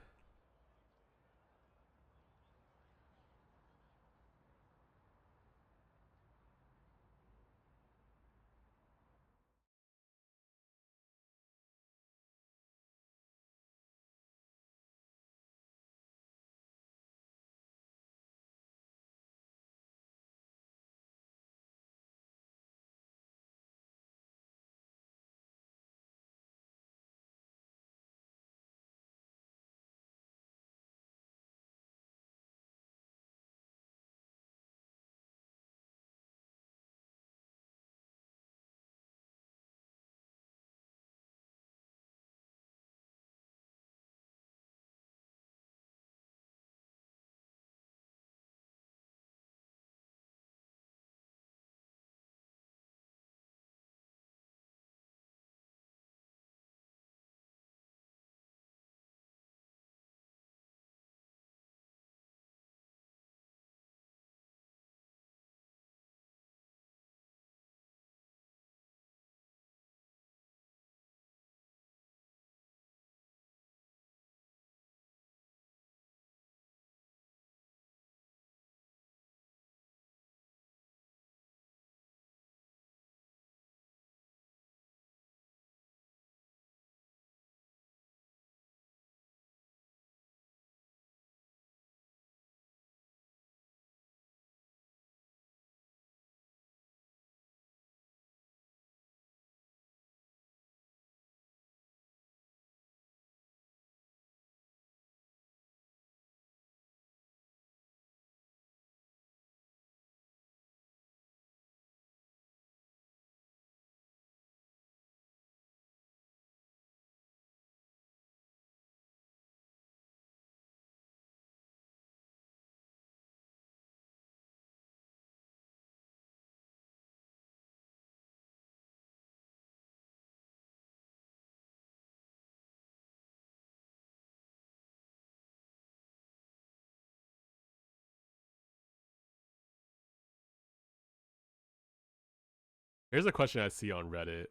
Here's a question I see on Reddit.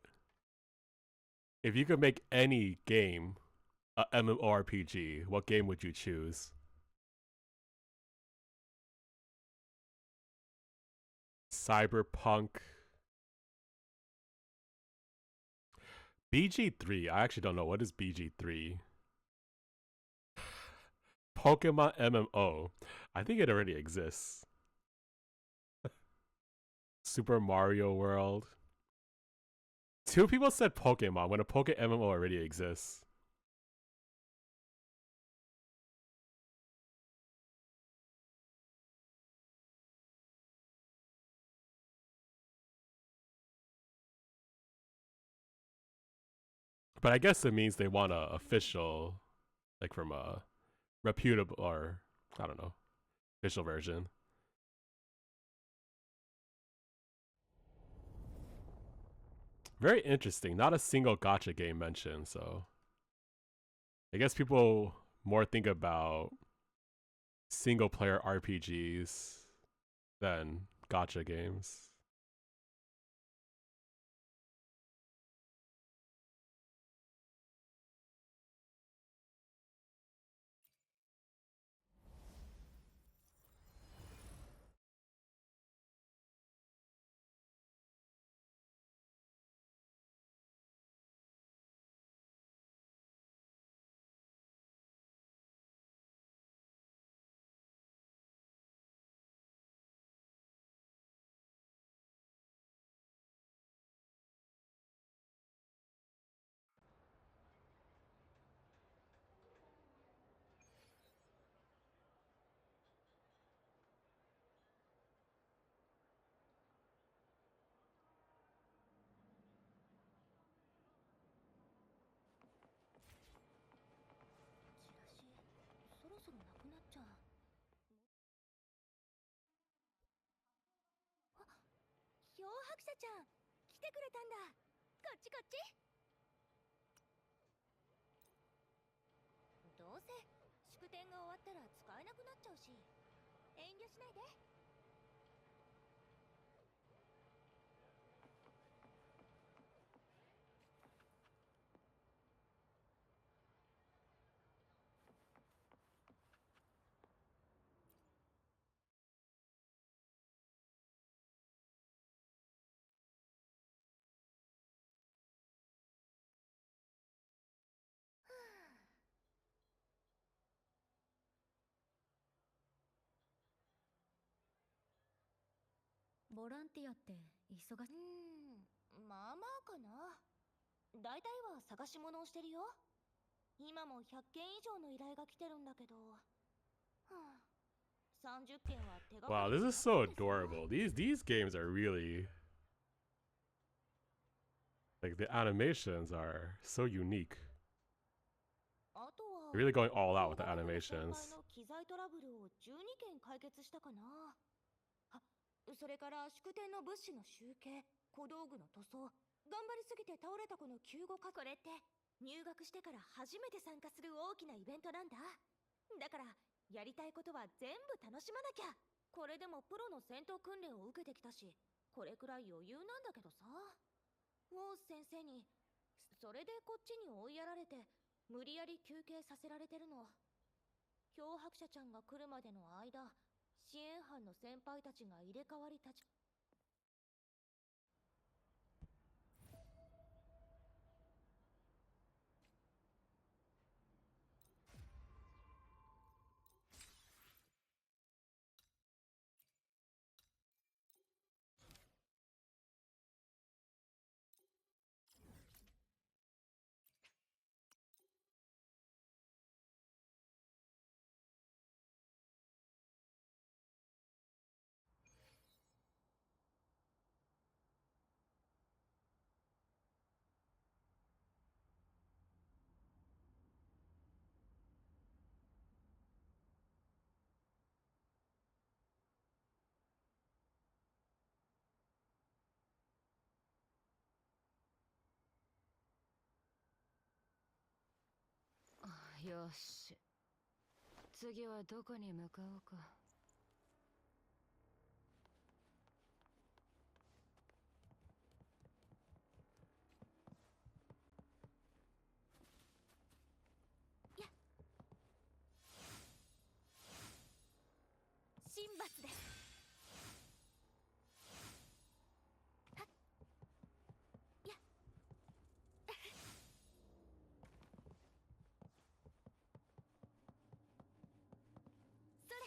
If you could make any game a MMORPG, what game would you choose? Cyberpunk. BG3. I actually don't know. What is BG3? Pokemon MMO. I think it already exists. Super Mario World. 2 people said Pokemon when a Poke MMO already exists. But I guess it means they want a official, like from a reputable, or I don't know, official version. Very interesting. Not a single gacha game mentioned, so I guess people more think about single player RPGs than gacha games. 祝典が終わったら使えなくなっちゃうし、遠慮しないで。ボランティアって忙しまあまあかな。大体は探し物をしてるよ。今も100件以上の依頼が来てるんだけど、30件は手がか Wow, り this が is so ないですよ。 adorable. These games are really like the animations are so unique. あと They're は really going all out with the 大学の先 animations. 輩の機材トラブルを12件解決したかな。あ、それから祝典の物資の集計、小道具の塗装、頑張りすぎて倒れた子の救護か。これって入学してから初めて参加する大きなイベントなんだ。だからやりたいことは全部楽しまなきゃ。これでもプロの戦闘訓練を受けてきたし、これくらい余裕なんだけどさ。ウォーズ先生にそれでこっちに追いやられて無理やり休憩させられてるの。漂白者ちゃんが来るまでの間、支援班の先輩たちが入れ替わり立ち。よし、次はどこに向かおうか。神罰です。はっやっそれ。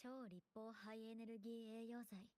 超立方ハイエネルギー栄養剤。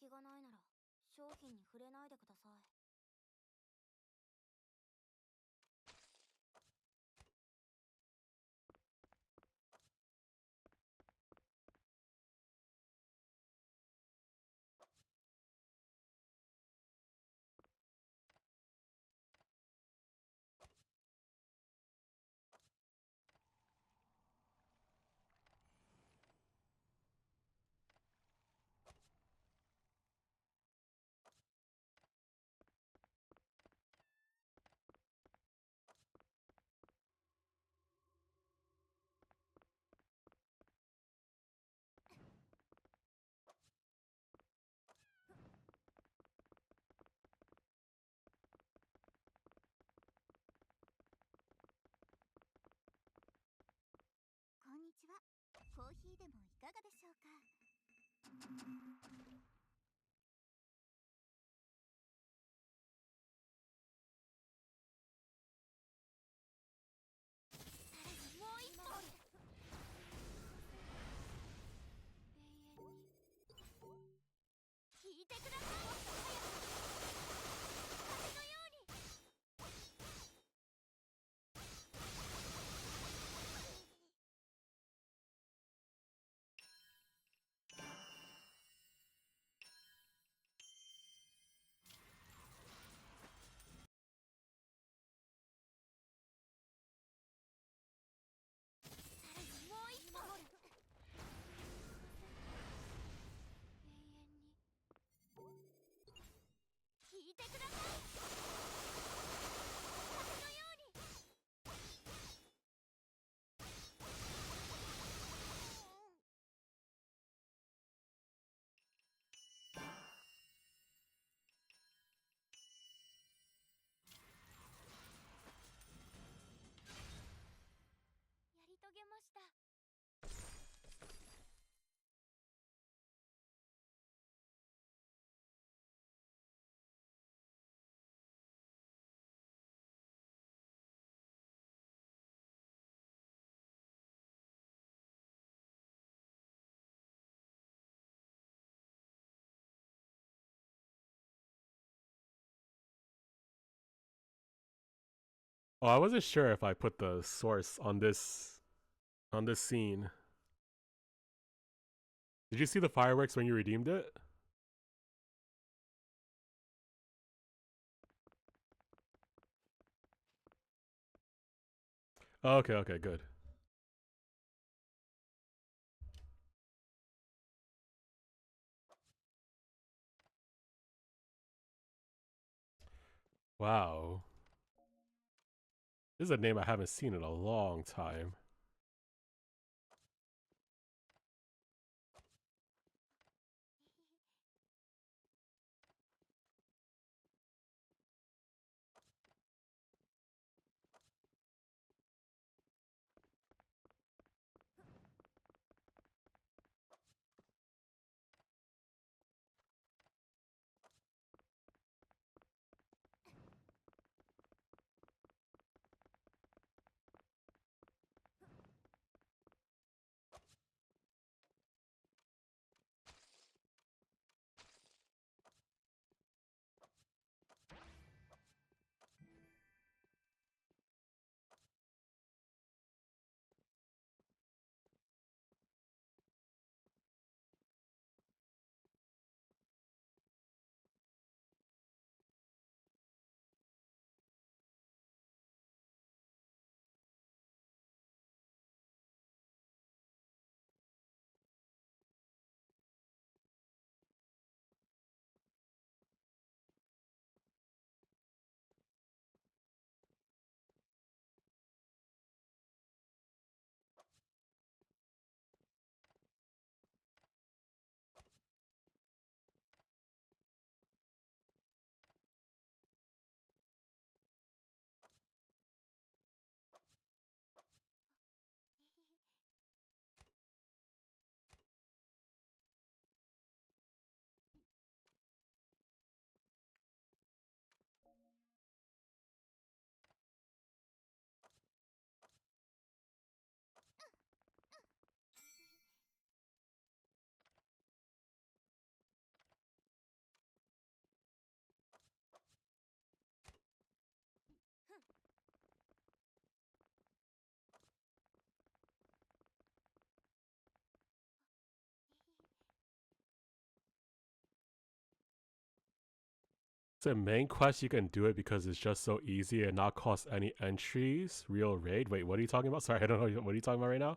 気がないなら商品に触れないでください。こんにちは。コーヒーでもいかがでしょうか。もう一本。永遠に聞いてください。風のように。もう一本。永遠に聞いてください。風のように。やり遂げました。Oh, I wasn't sure if I put the source on this scene. Did you see the fireworks when you redeemed it? Oh, okay, okay, good. Wow. This is a name I haven't seen in a long time. So main quest you can do it because it's just so easy and not cost any entries. Real raid. Wait, what are you talking about? Sorry, I don't know. What are you talking about right now?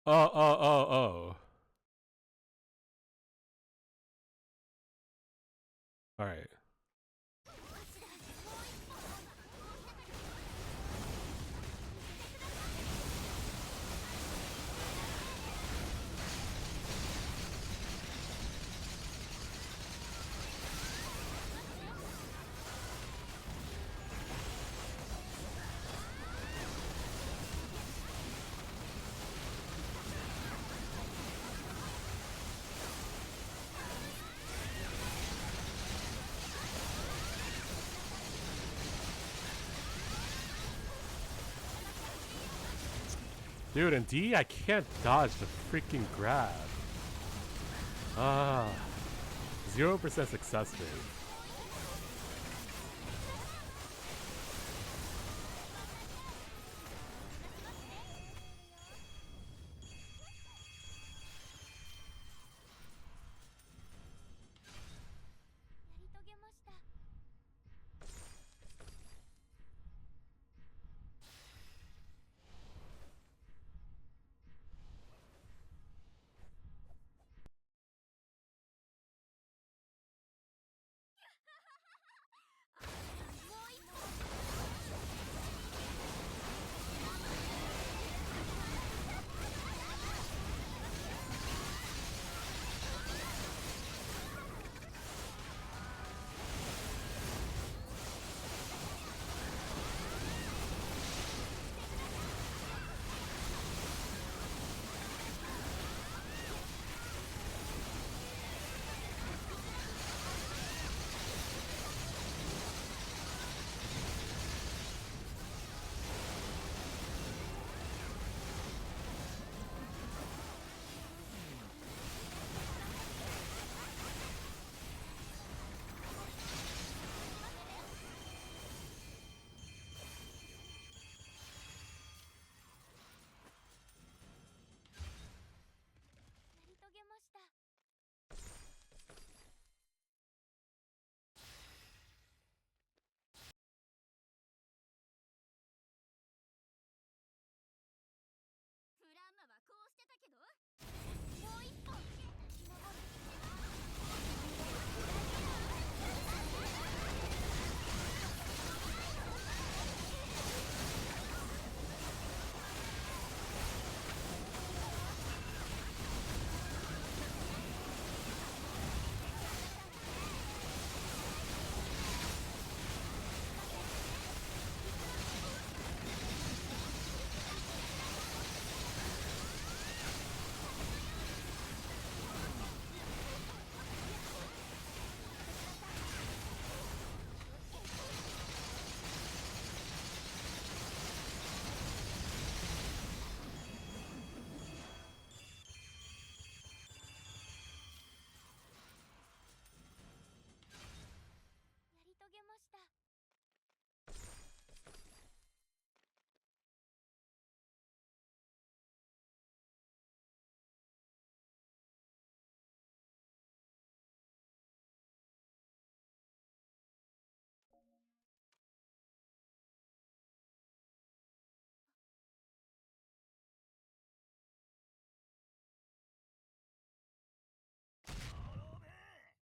Oh. All right. Dude, in D, I can't dodge the freaking grab. 0% success rate.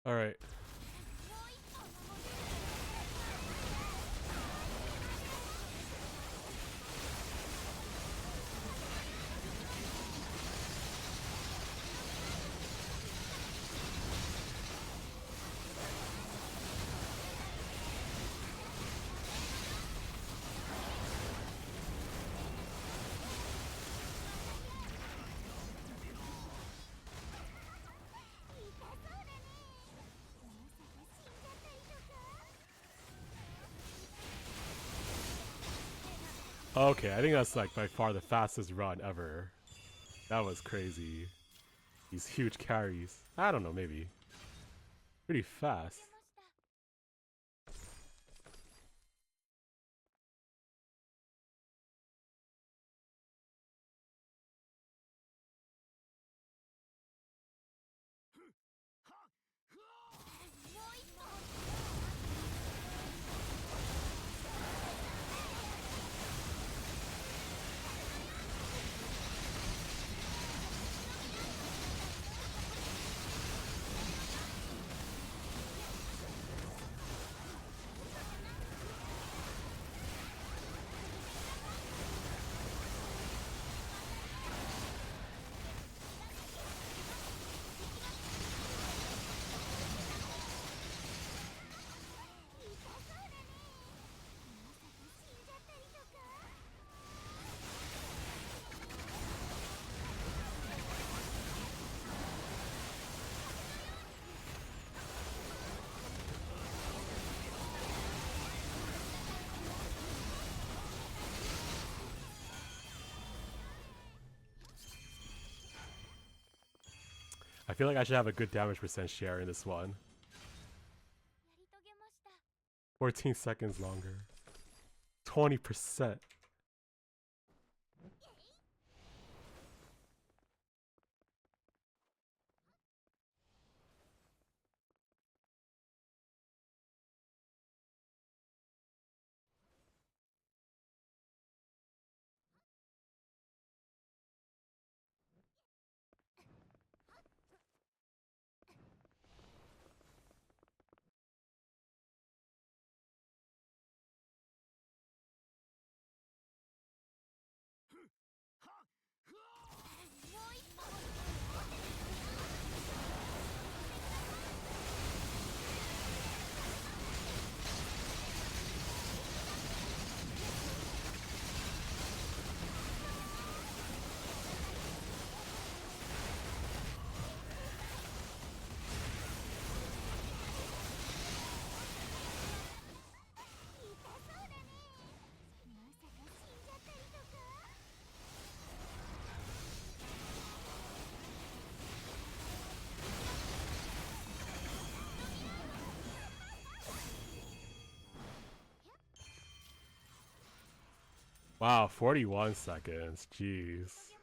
All right. Okay, I think that's like by far the fastest run ever. That was crazy. These huge carries. I don't know, maybe. Pretty fast. I feel like I should have a good damage percent share in this one. やり遂げました。 14 seconds longer. 20%. Wow, 41 seconds. Jeez. "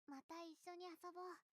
また一緒に遊ぼう。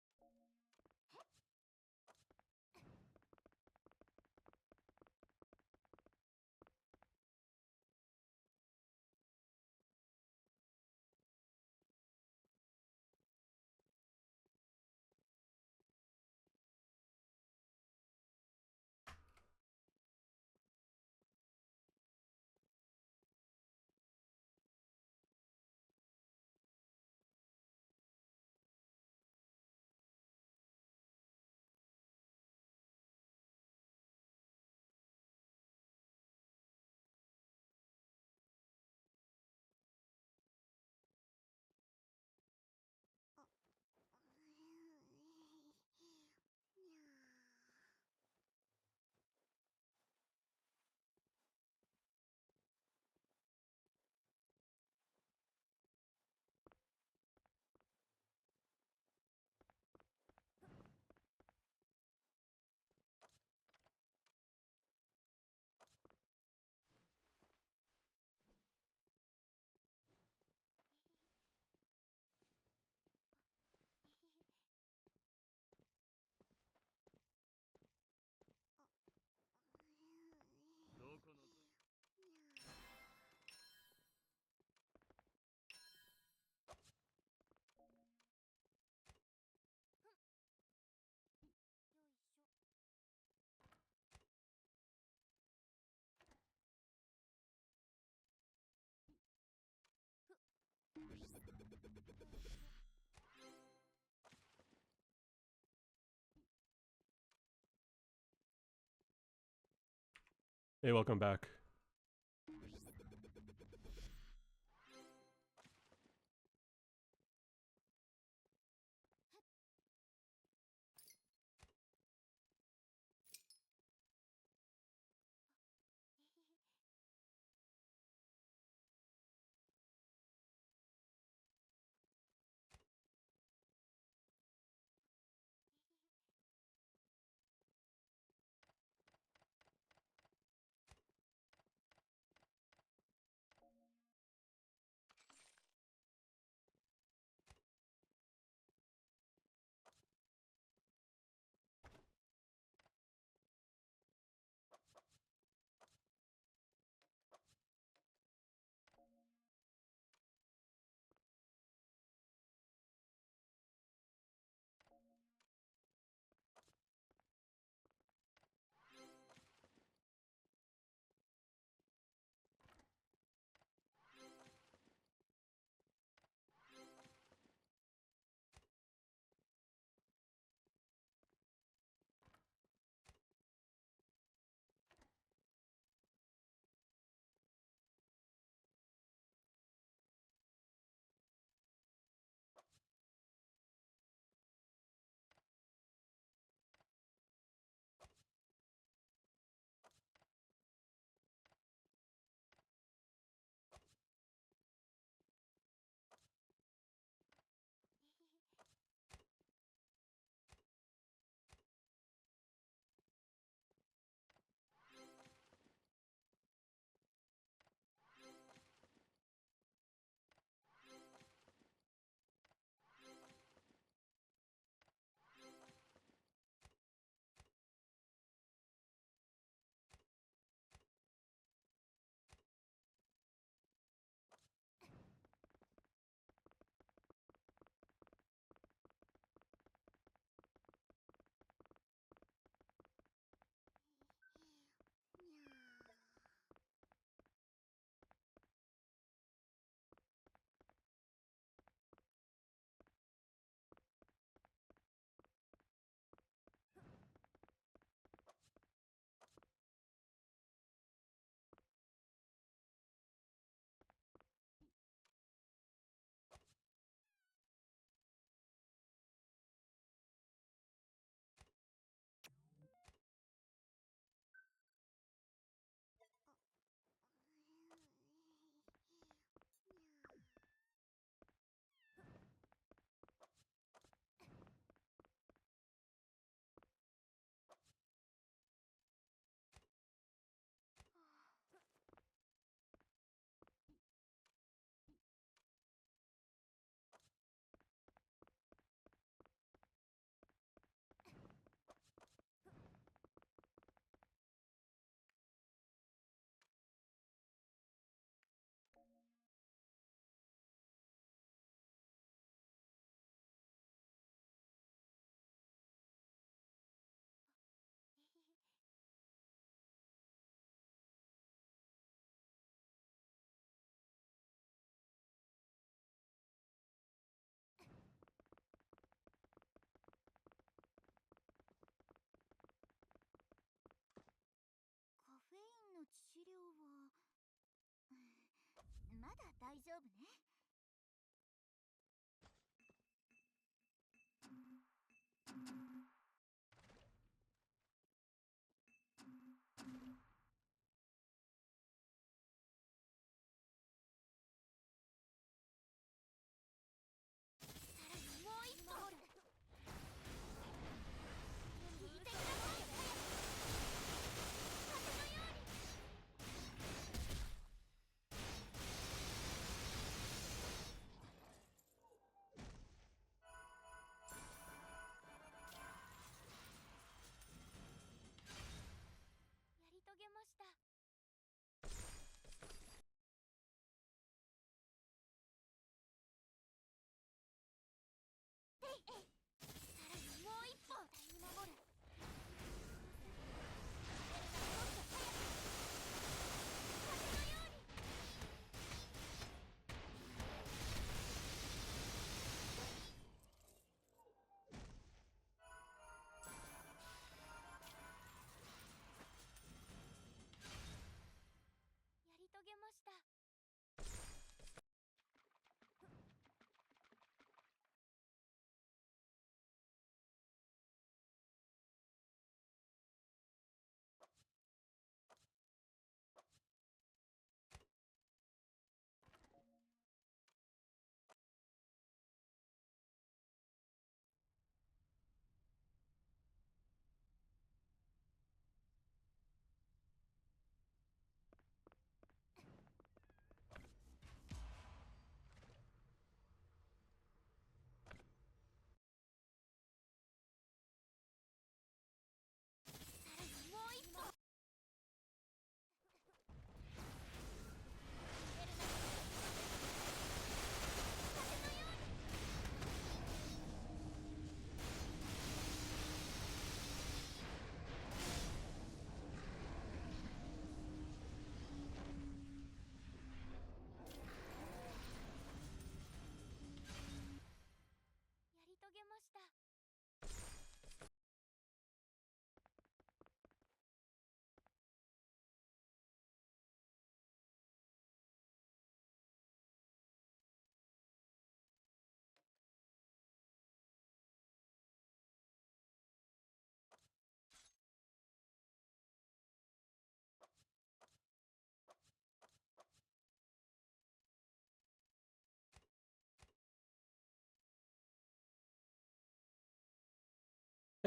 Hey, welcome back.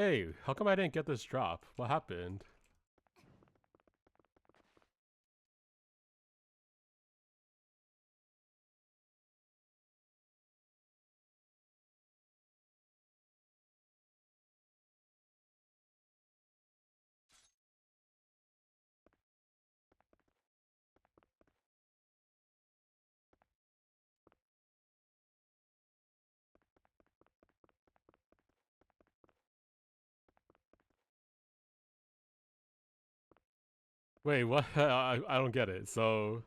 Hey, how come I didn't get this drop? What happened? Wait, what? I don't get it. So,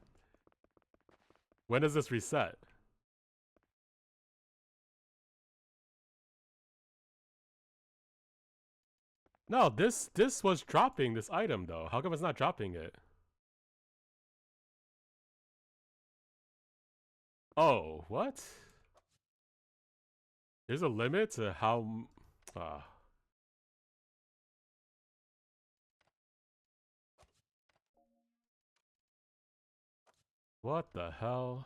when does this reset? No, this was dropping this item though. How come it's not dropping it? Oh, what? There's a limit to how. What the hell?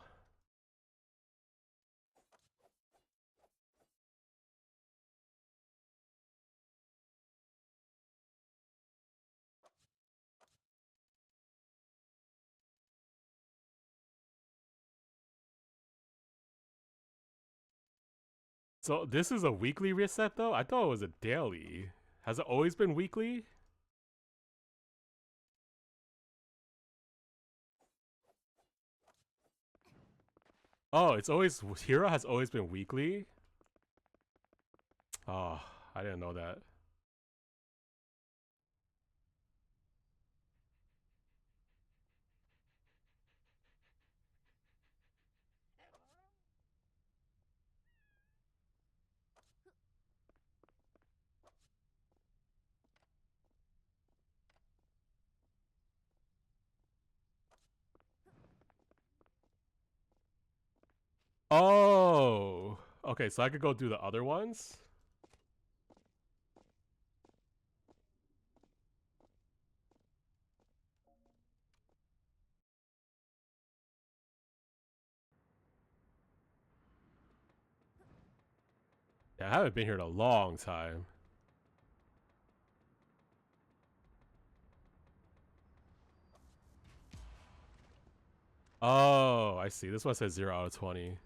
So this is a weekly reset though? I thought it was a daily. Has it always been weekly? Oh, it's always Hero has always been weekly? Oh, I didn't know that. Oh, okay, so I could go do the other ones? Yeah, I haven't been here in a long time. Oh, I see. This one says 0 out of 20.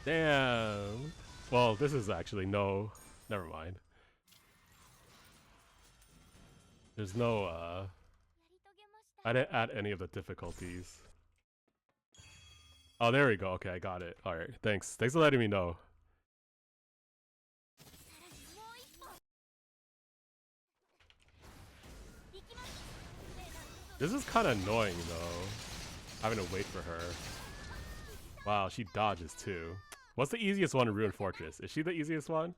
Damn. Well, this is actually no. Never mind. There's no, I didn't add any of the difficulties. Oh, there we go. Okay, I got it. Alright, thanks. Thanks for letting me know. This is kind of annoying, though. Having to wait for her. Wow, she dodges, too. What's the easiest one in Ruined Fortress? Is she the easiest one?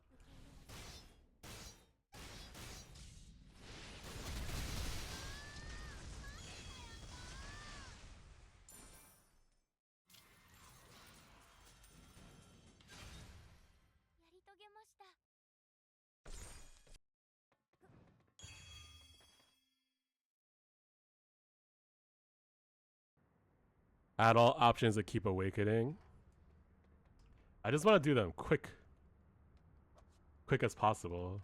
Add all options to keep awakening. I just want to do them quick as possible.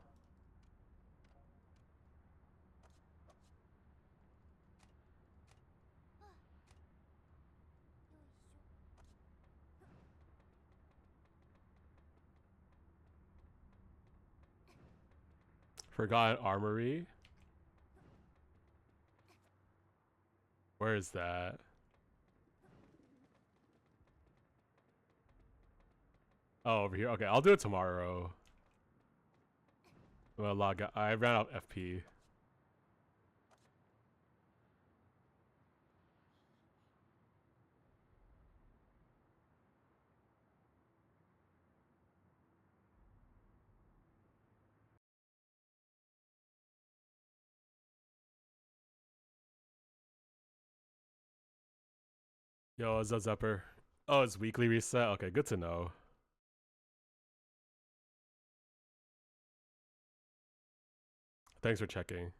Forgotten Armory. Where is that? Oh, over here. Okay, I'll do it tomorrow. I'm gonna log out. I ran out of FP. Yo, what's up, Zepper? Oh, it's weekly reset? Okay, good to know. Thanks for checking.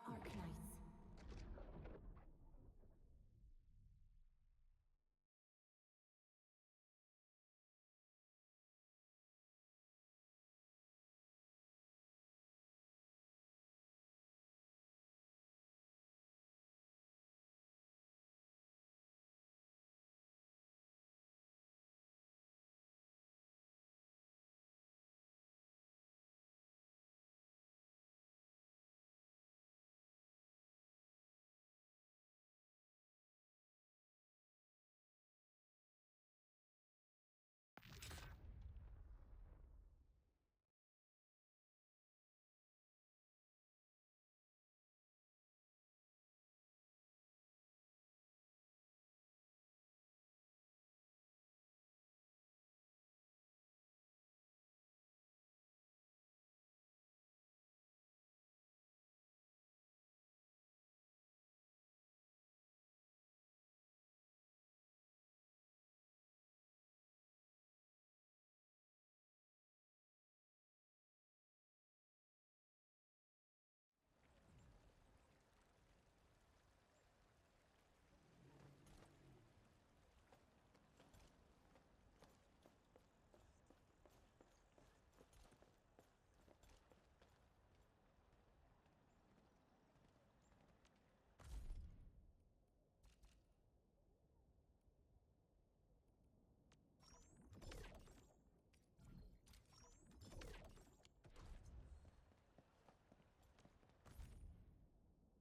Arknights.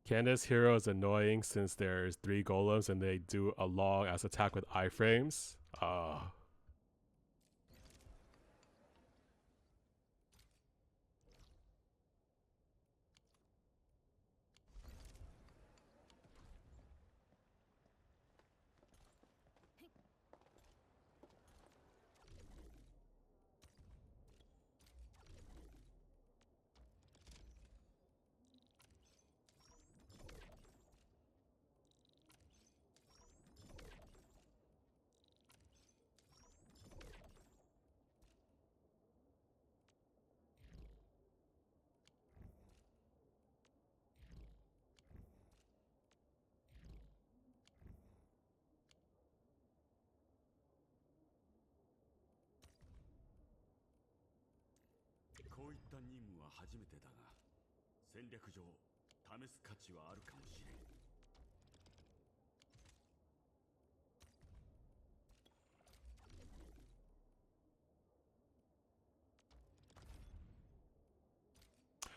Candace hero is annoying since there's 3 golems and they do a long ass attack with iframes.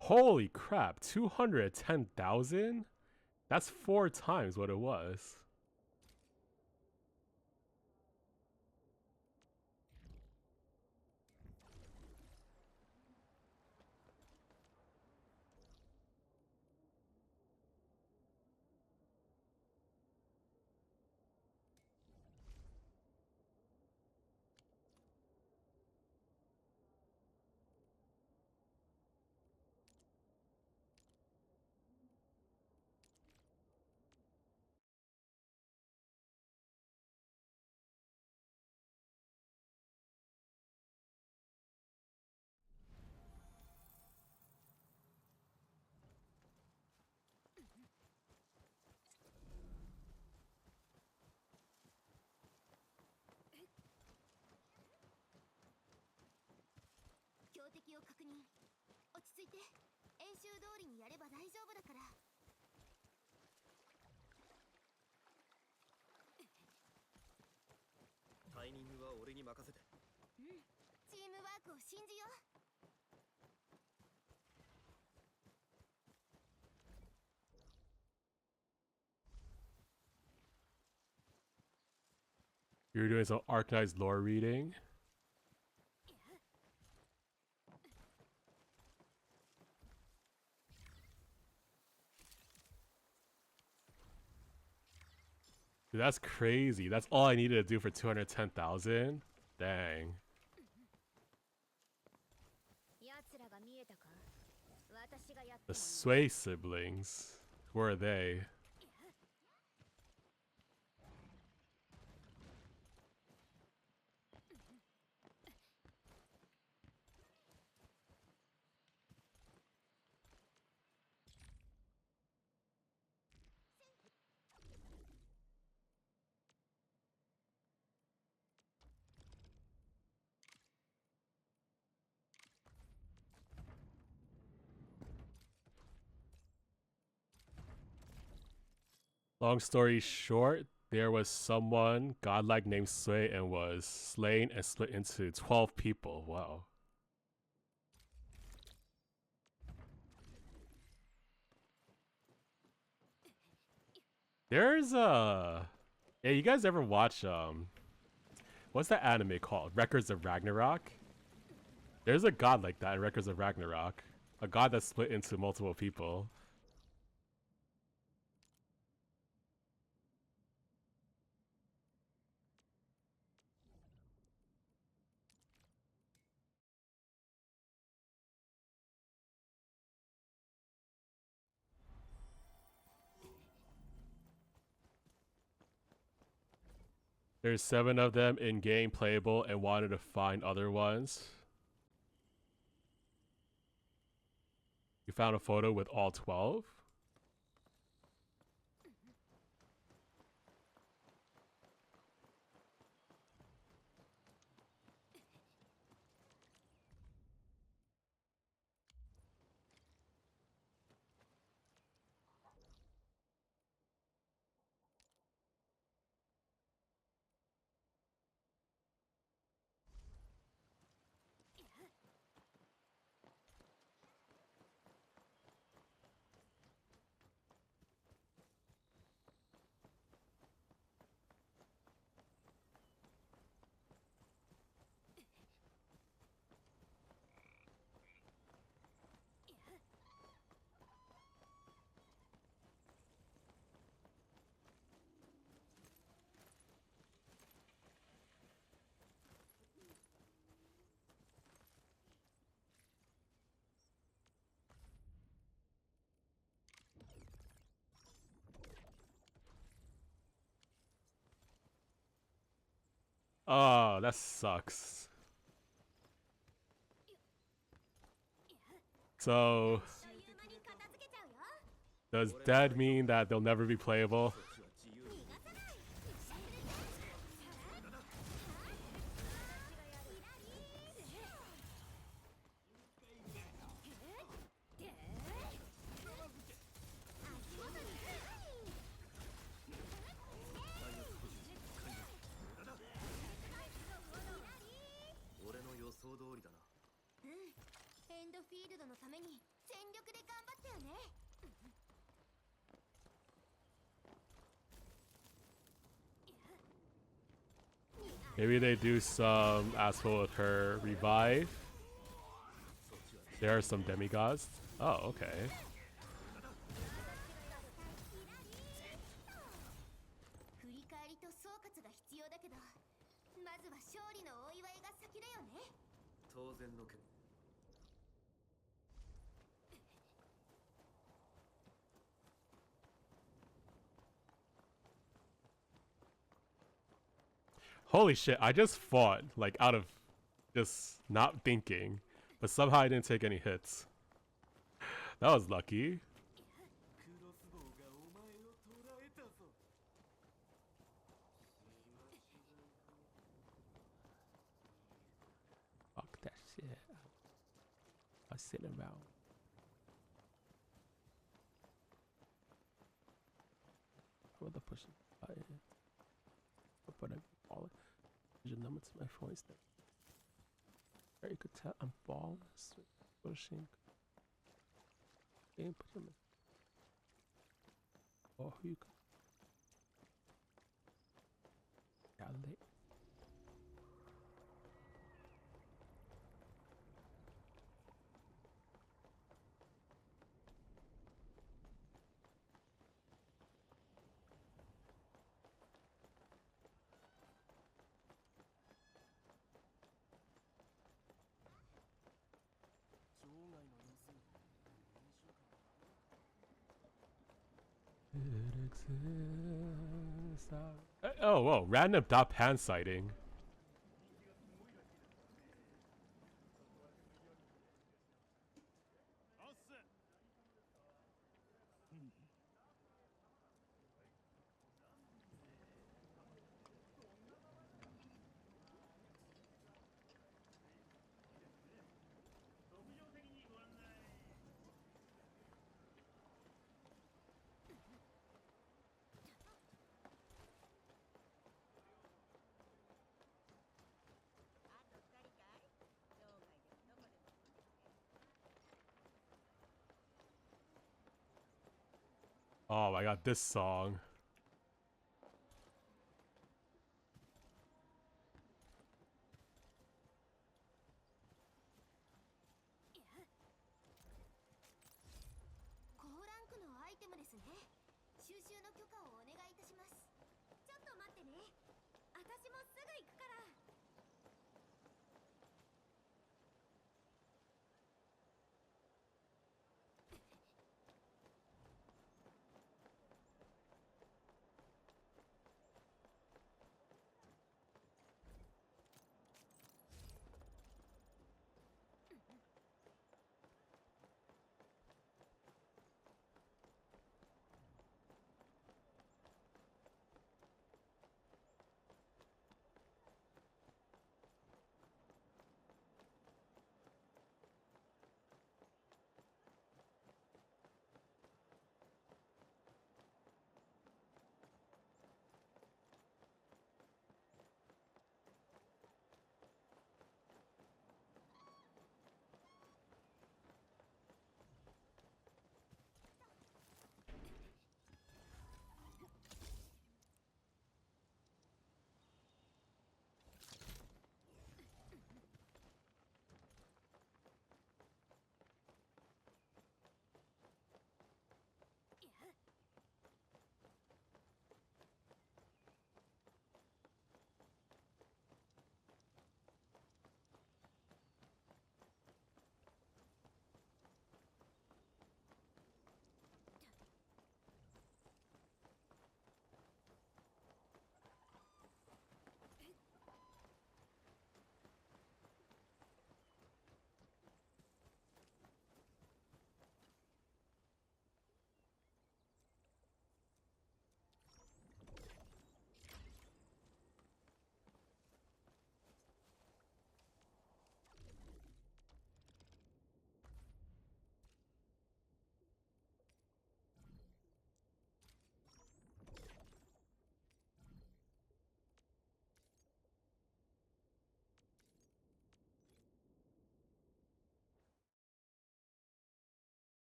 Holy crap, 210,000? That's 4 times what it was. 着いて。演習通りにやれば大丈夫だから。タイミングは俺に任せて。うん。チームワークを信じよう。You're doing some Arknights lore reading? Dude, that's crazy. That's all I needed to do for 210,000? Dang. The Sway siblings. Who are they? Long story short, there was someone godlike named Sway and was slain and split into 12 people. Wow. There's a... Yeah, you guys ever watch, what's that anime called? Records of Ragnarok? There's a god like that in Records of Ragnarok. A god that's split into multiple people. There's 7 of them in-game playable and wanted to find other ones. You found a photo with all 12? Oh, that sucks. So, does dead mean that they'll never be playable? Endfield のために全力で頑張ったよね。Maybe they do some asshole with her revive. There are some demigods. Oh, okay. 振り返りと総括が必要だけど、まずは勝利のお祝いが先だよね。当然の決 Holy shit, I just fought, like, out of just not thinking. But somehow I didn't take any hits. That was lucky. Fuck that shit. I was sitting about. the pushing button. But I'm balling. There's a number to my phone instead. There you could tell I'm balling. Pushing. Game put them in. Oh, you can. Yeah, late. It exists. Oh, whoa, random dot pan sighting. Oh my god, this song.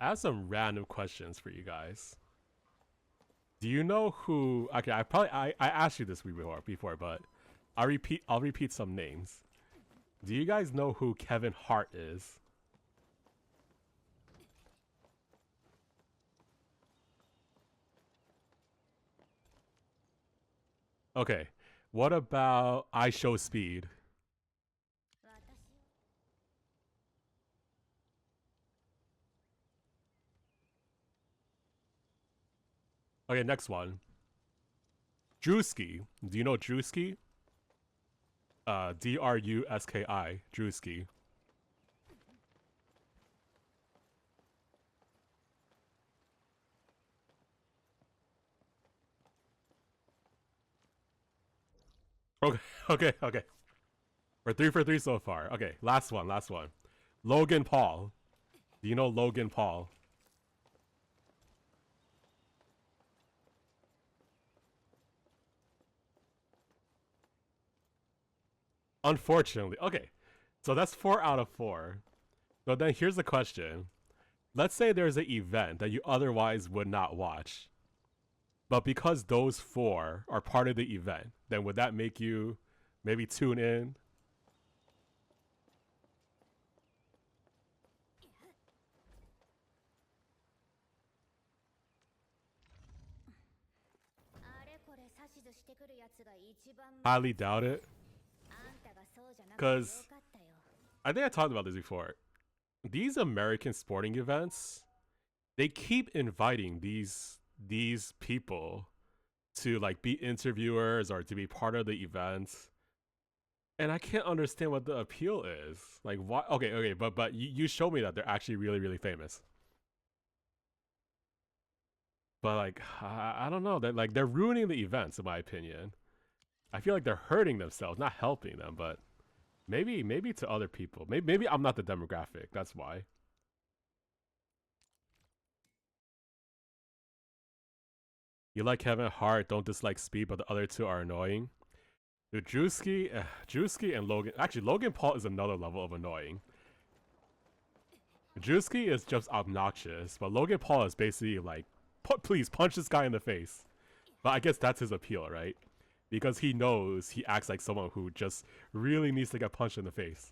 I have some random questions for you guys. Do you know who? Okay, I asked you this before, but I'll repeat some names. Do you guys know who Kevin Hart is? Okay. What about I Show Speed? Okay, next one. Drewski. Do you know Drewski? Druski. Drewski. Okay. We're 3 for 3 so far. Okay, last one. Logan Paul. Do you know Logan Paul? Unfortunately. Okay. So that's 4 out of 4. So then here's the question. Let's say there's an event that you otherwise would not watch. But because those 4 are part of the event, then would that make you maybe tune in? Highly doubt it. Because I think I talked about this before. These American sporting events, they keep inviting these people to like be interviewers or to be part of the events. And I can't understand what the appeal is. Like why? Okay, but you show me that they're actually really famous. But like I don't know. They're ruining the events in my opinion. I feel like they're hurting themselves, not helping them, but maybe to other people. Maybe I'm not the demographic. That's why. You like Kevin Hart, don't dislike Speed, but the other two are annoying. Dude, Drewski and Logan. Actually, Logan Paul is another level of annoying. Drewski is just obnoxious, but Logan Paul is basically like, please punch this guy in the face. But I guess that's his appeal, right? Because he knows he acts like someone who just really needs to get punched in the face.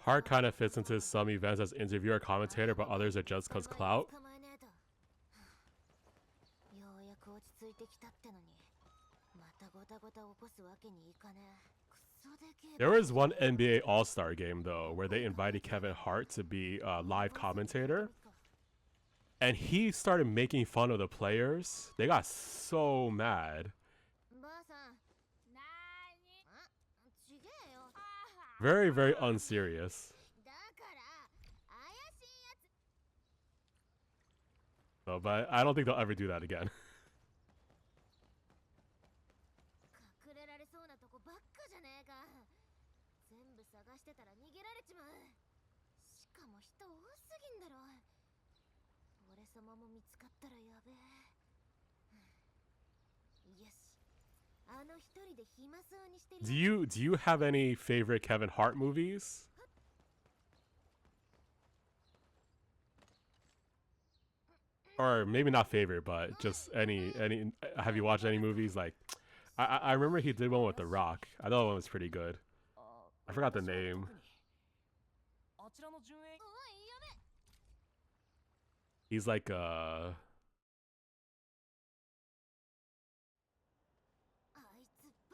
Hart kind of fits into some events as interviewer commentator, but others are just cause clout. There was one NBA All-Star game though where they invited Kevin Hart to be a live commentator, and he started making fun of the players. They got so mad. Very unserious. No, but I don't think they'll ever do that again. Do you have any favorite Kevin Hart movies? Or maybe not favorite, but just any have you watched any movies? Like I remember he did one with The Rock. I thought one was pretty good. I forgot the name. He's like I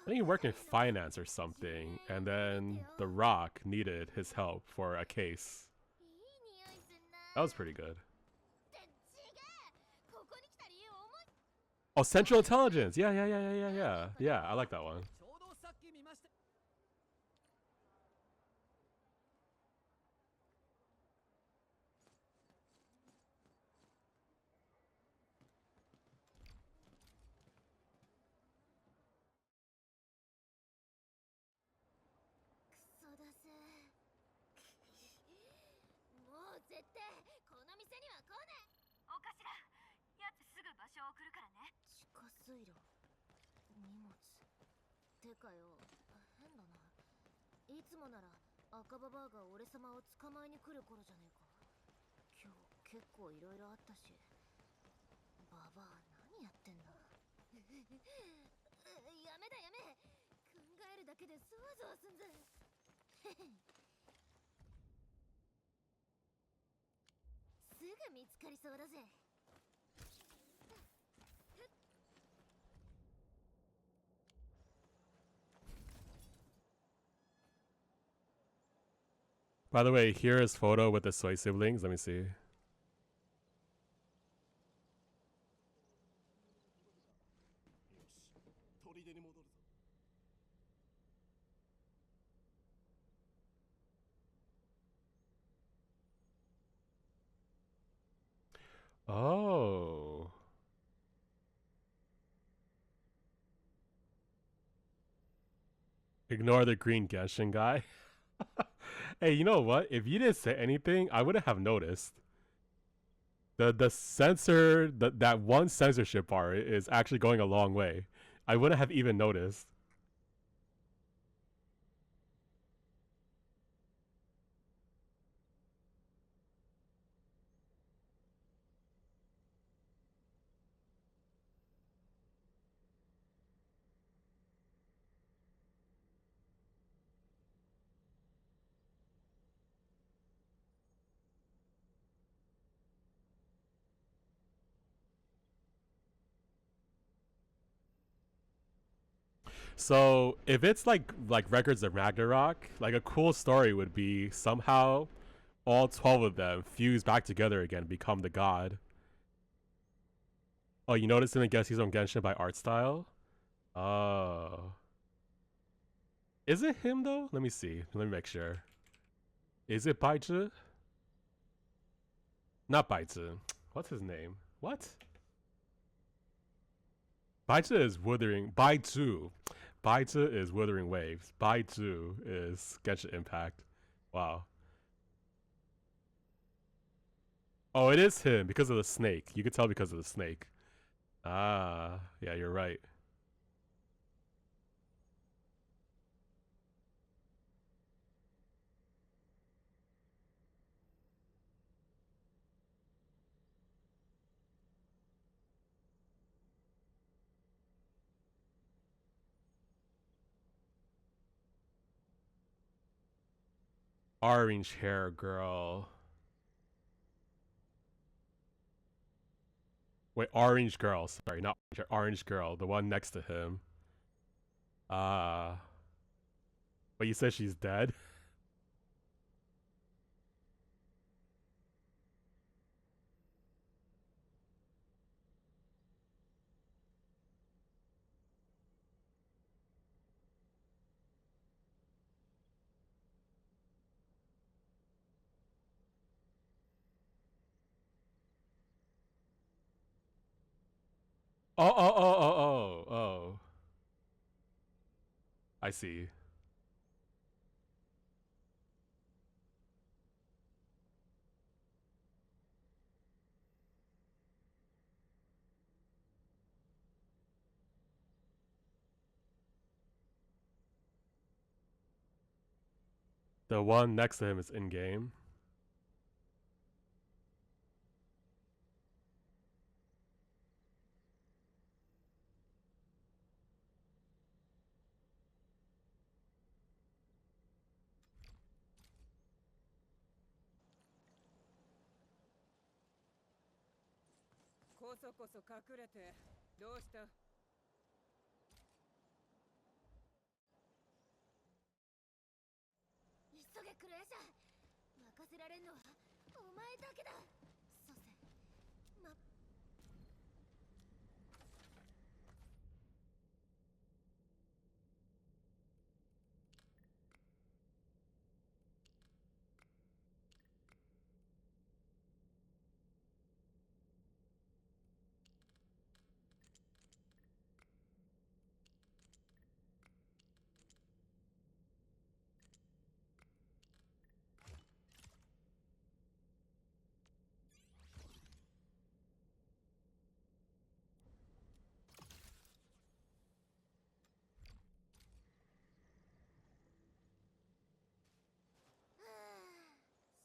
think he worked in finance or something, and then The Rock needed his help for a case. That was pretty good. Oh, Central Intelligence. Yeah. Yeah, I like that one. By the way, here is photo with the Soy siblings. Let me see. Oh. Ignore the green Genshin guy. Hey, you know what? If you didn't say anything, I wouldn't have noticed. The censor that one censorship bar is actually going a long way. I wouldn't have even noticed. So if it's like Records of Ragnarok, like a cool story would be somehow all 12 of them fuse back together again and become the god. Oh, you noticed in the Guess He's on Genshin by art style? Oh. Is it him though? Let me see. Let me make sure. Is it Baizi? Not Baizi. What's his name? What? Baizi is Wuthering. Baizu. Baizi is Wuthering Waves. Baizu is Genshin Impact. Wow. Oh, it is him because of the snake. You could tell because of the snake. Ah, yeah, you're right. Orange hair girl. Wait, orange girl. Sorry, not orange, orange girl. The one next to him. Ah. But you said she's dead? Oh. I see. The one next to him is in game.こそこそ隠れてどうした？急げクレーシャー。任せられんのはお前だけだ。蘇生ま。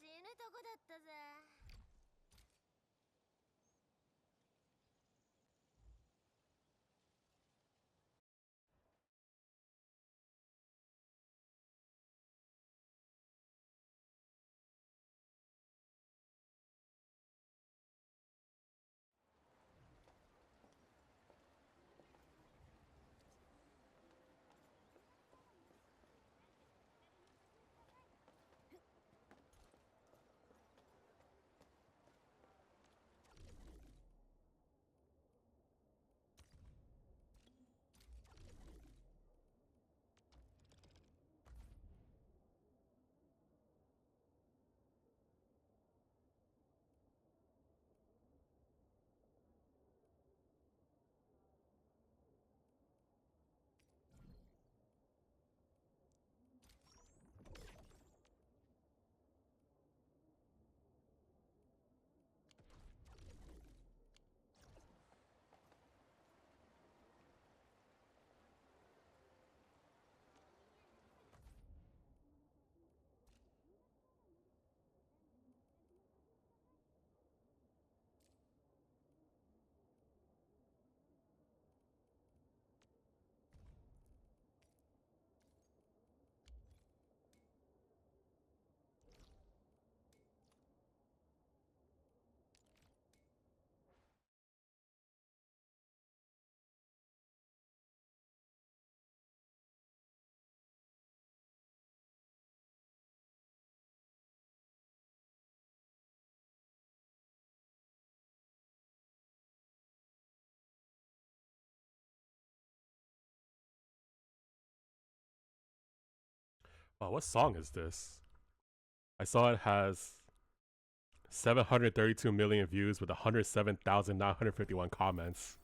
死ぬとこだったぜ。Oh, what song is this? I saw it has 732 million views with 107,951 comments.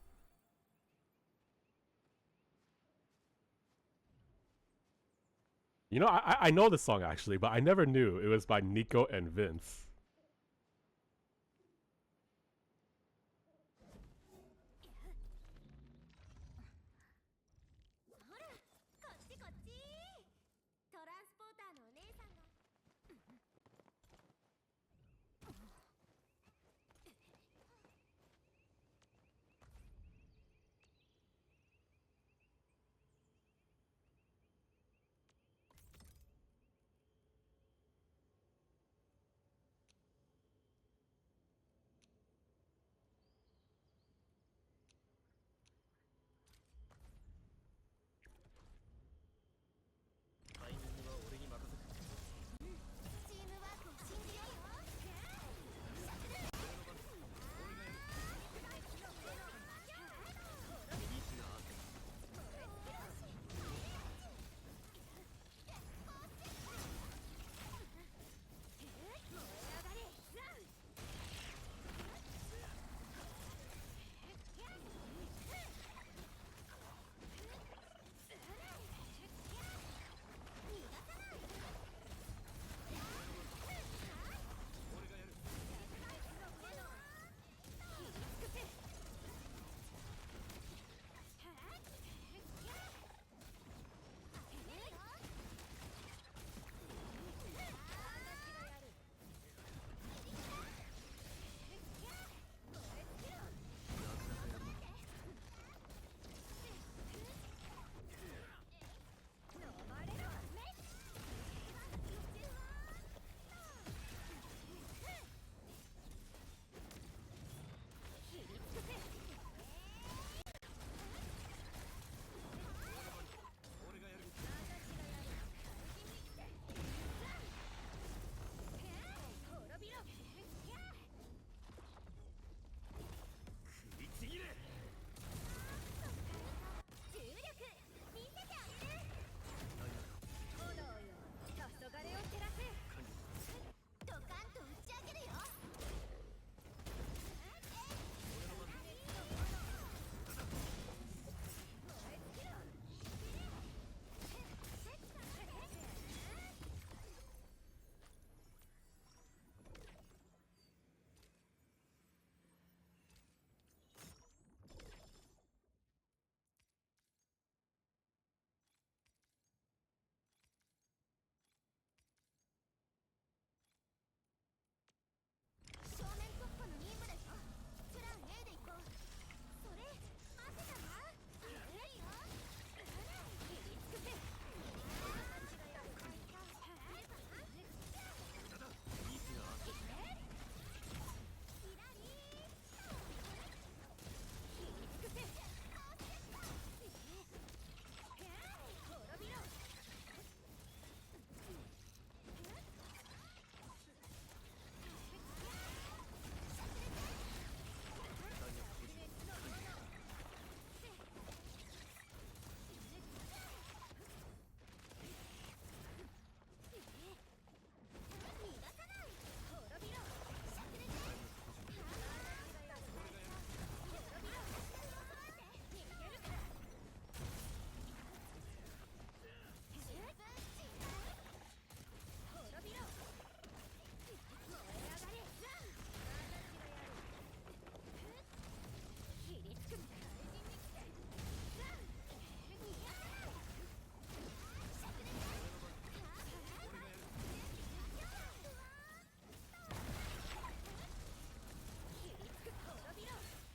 You know, I know the song actually, but I never knew it was by Nico and Vince. ほらこっちこっち。トランスポーターのお姉さんが。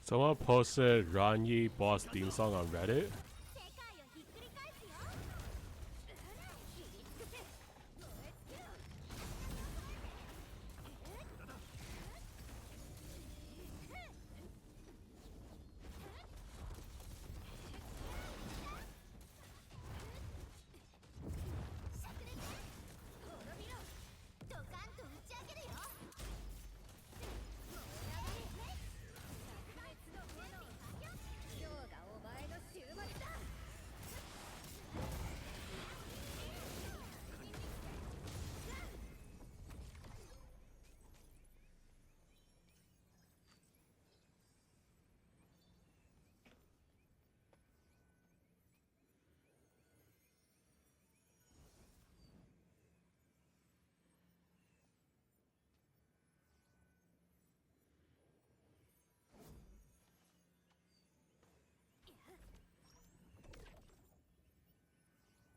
Someone posted Ranyi boss theme song on Reddit.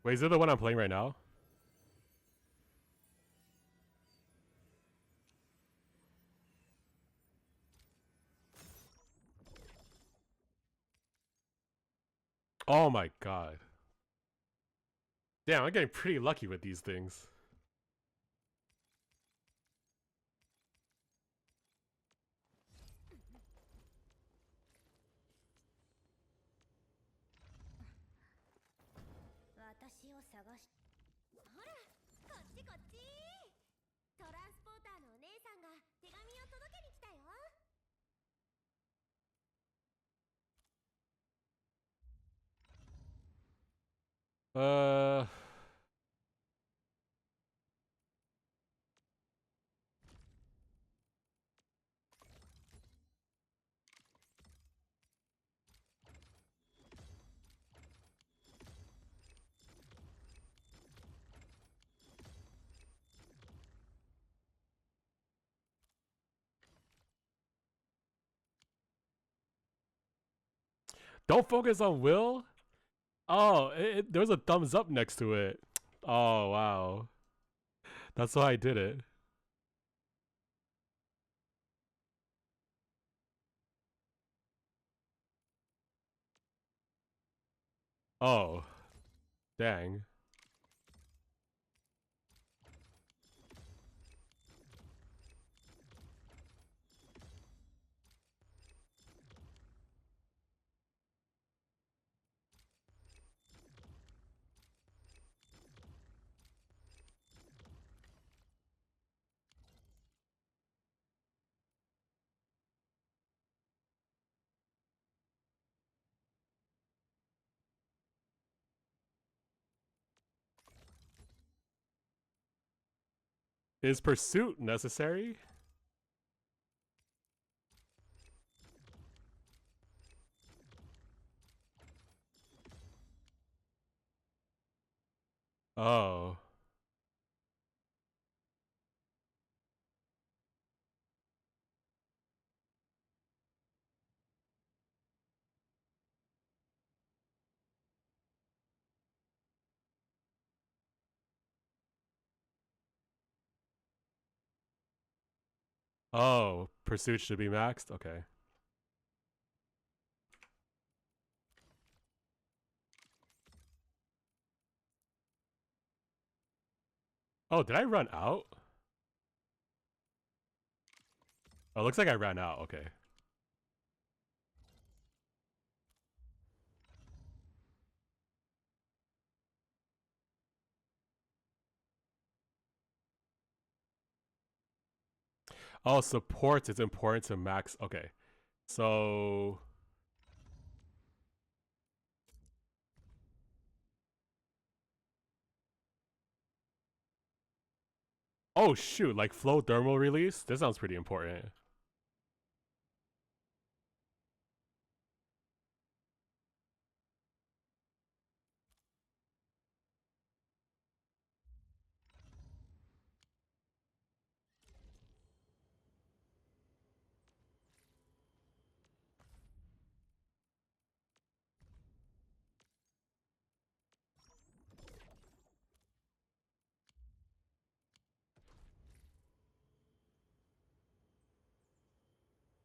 Wait, is it the one I'm playing right now? Oh my god. Damn, I'm getting pretty lucky with these things. Uh... Don't focus on Will? Oh, there's a thumbs up next to it. Oh, wow. That's why I did it. Oh. Dang. Is pursuit necessary? Oh. Oh, pursuit should be maxed? Okay. Oh, did I run out? Oh, looks like I ran out. Okay. Oh, support is important to max. Okay. So... Oh, shoot. Like flow thermal release? This sounds pretty important.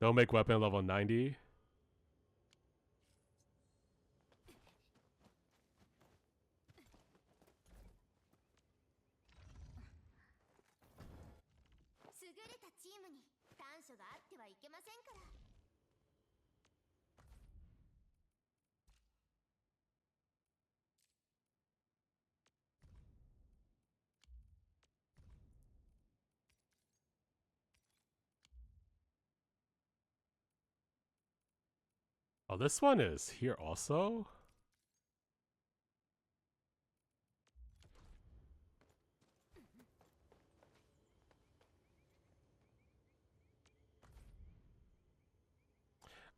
Don't make weapon level 90. 所があってはいけませんから。Oh, this one is here also?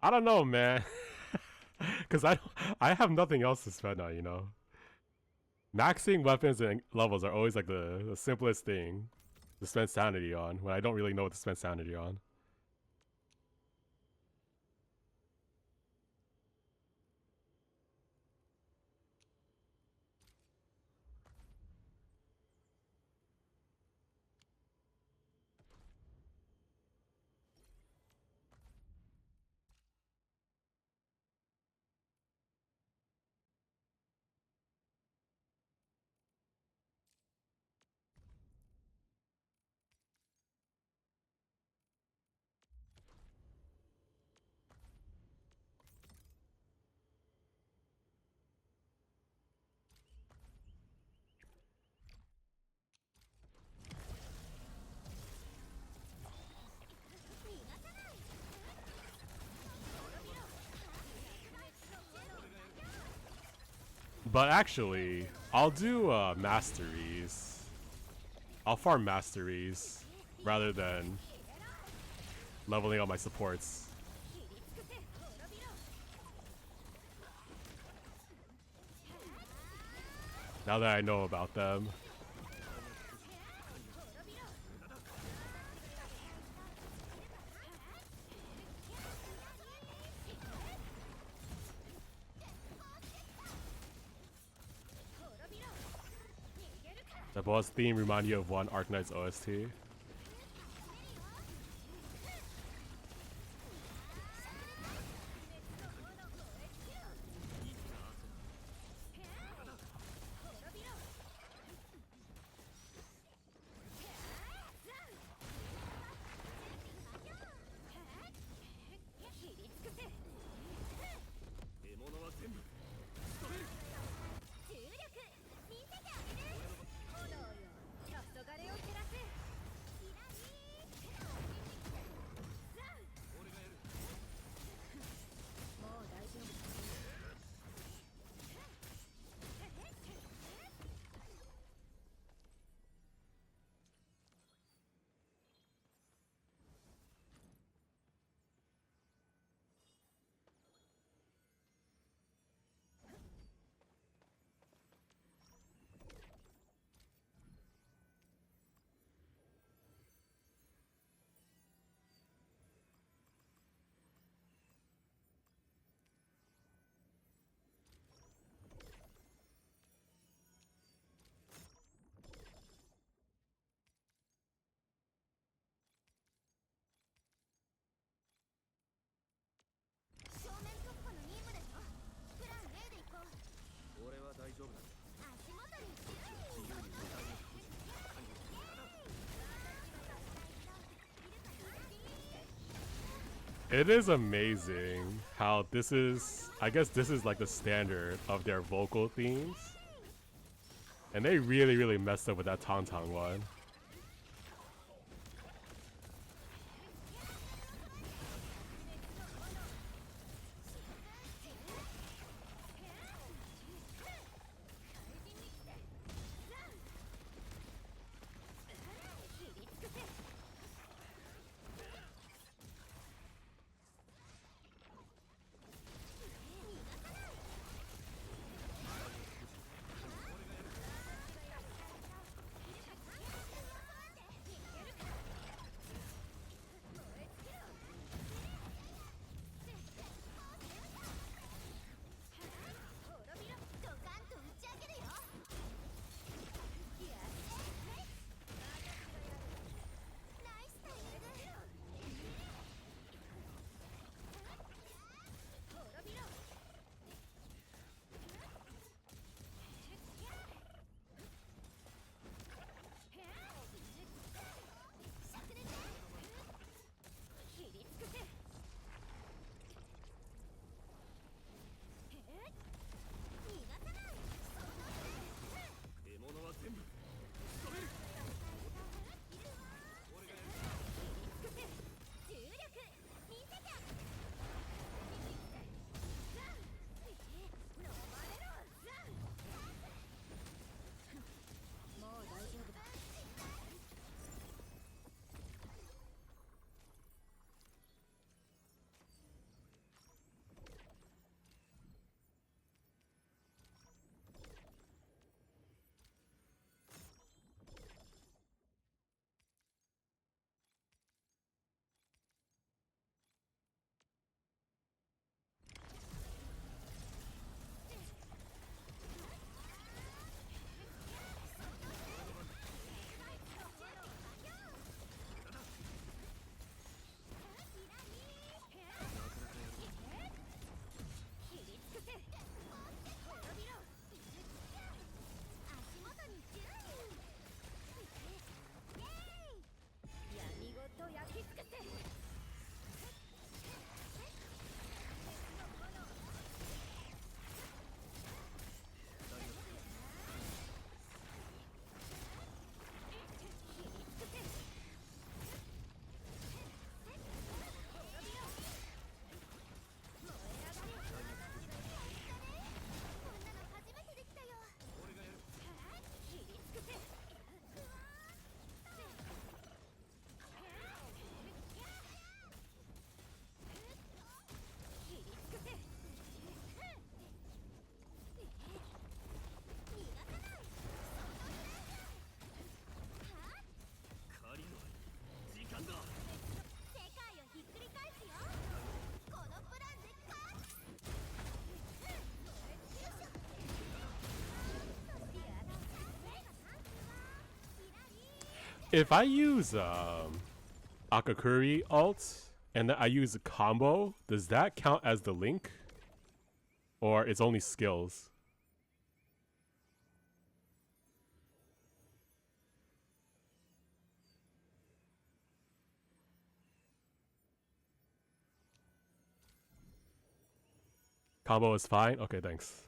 I don't know, man. Cause I have nothing else to spend on, you know. Maxing weapons and levels are always like the simplest thing to spend sanity on when I don't really know what to spend sanity on. But actually, I'll do masteries. I'll farm masteries rather than leveling up my supports. Now that I know about them. The boss theme remind you of one Arknights OST. It is amazing how this is, I guess this is like the standard of their vocal themes. And they really messed up with that Tauntaun one. If I use Akakuri ult and then I use a combo, does that count as the link? Or it's only skills? Combo is fine? Okay, thanks.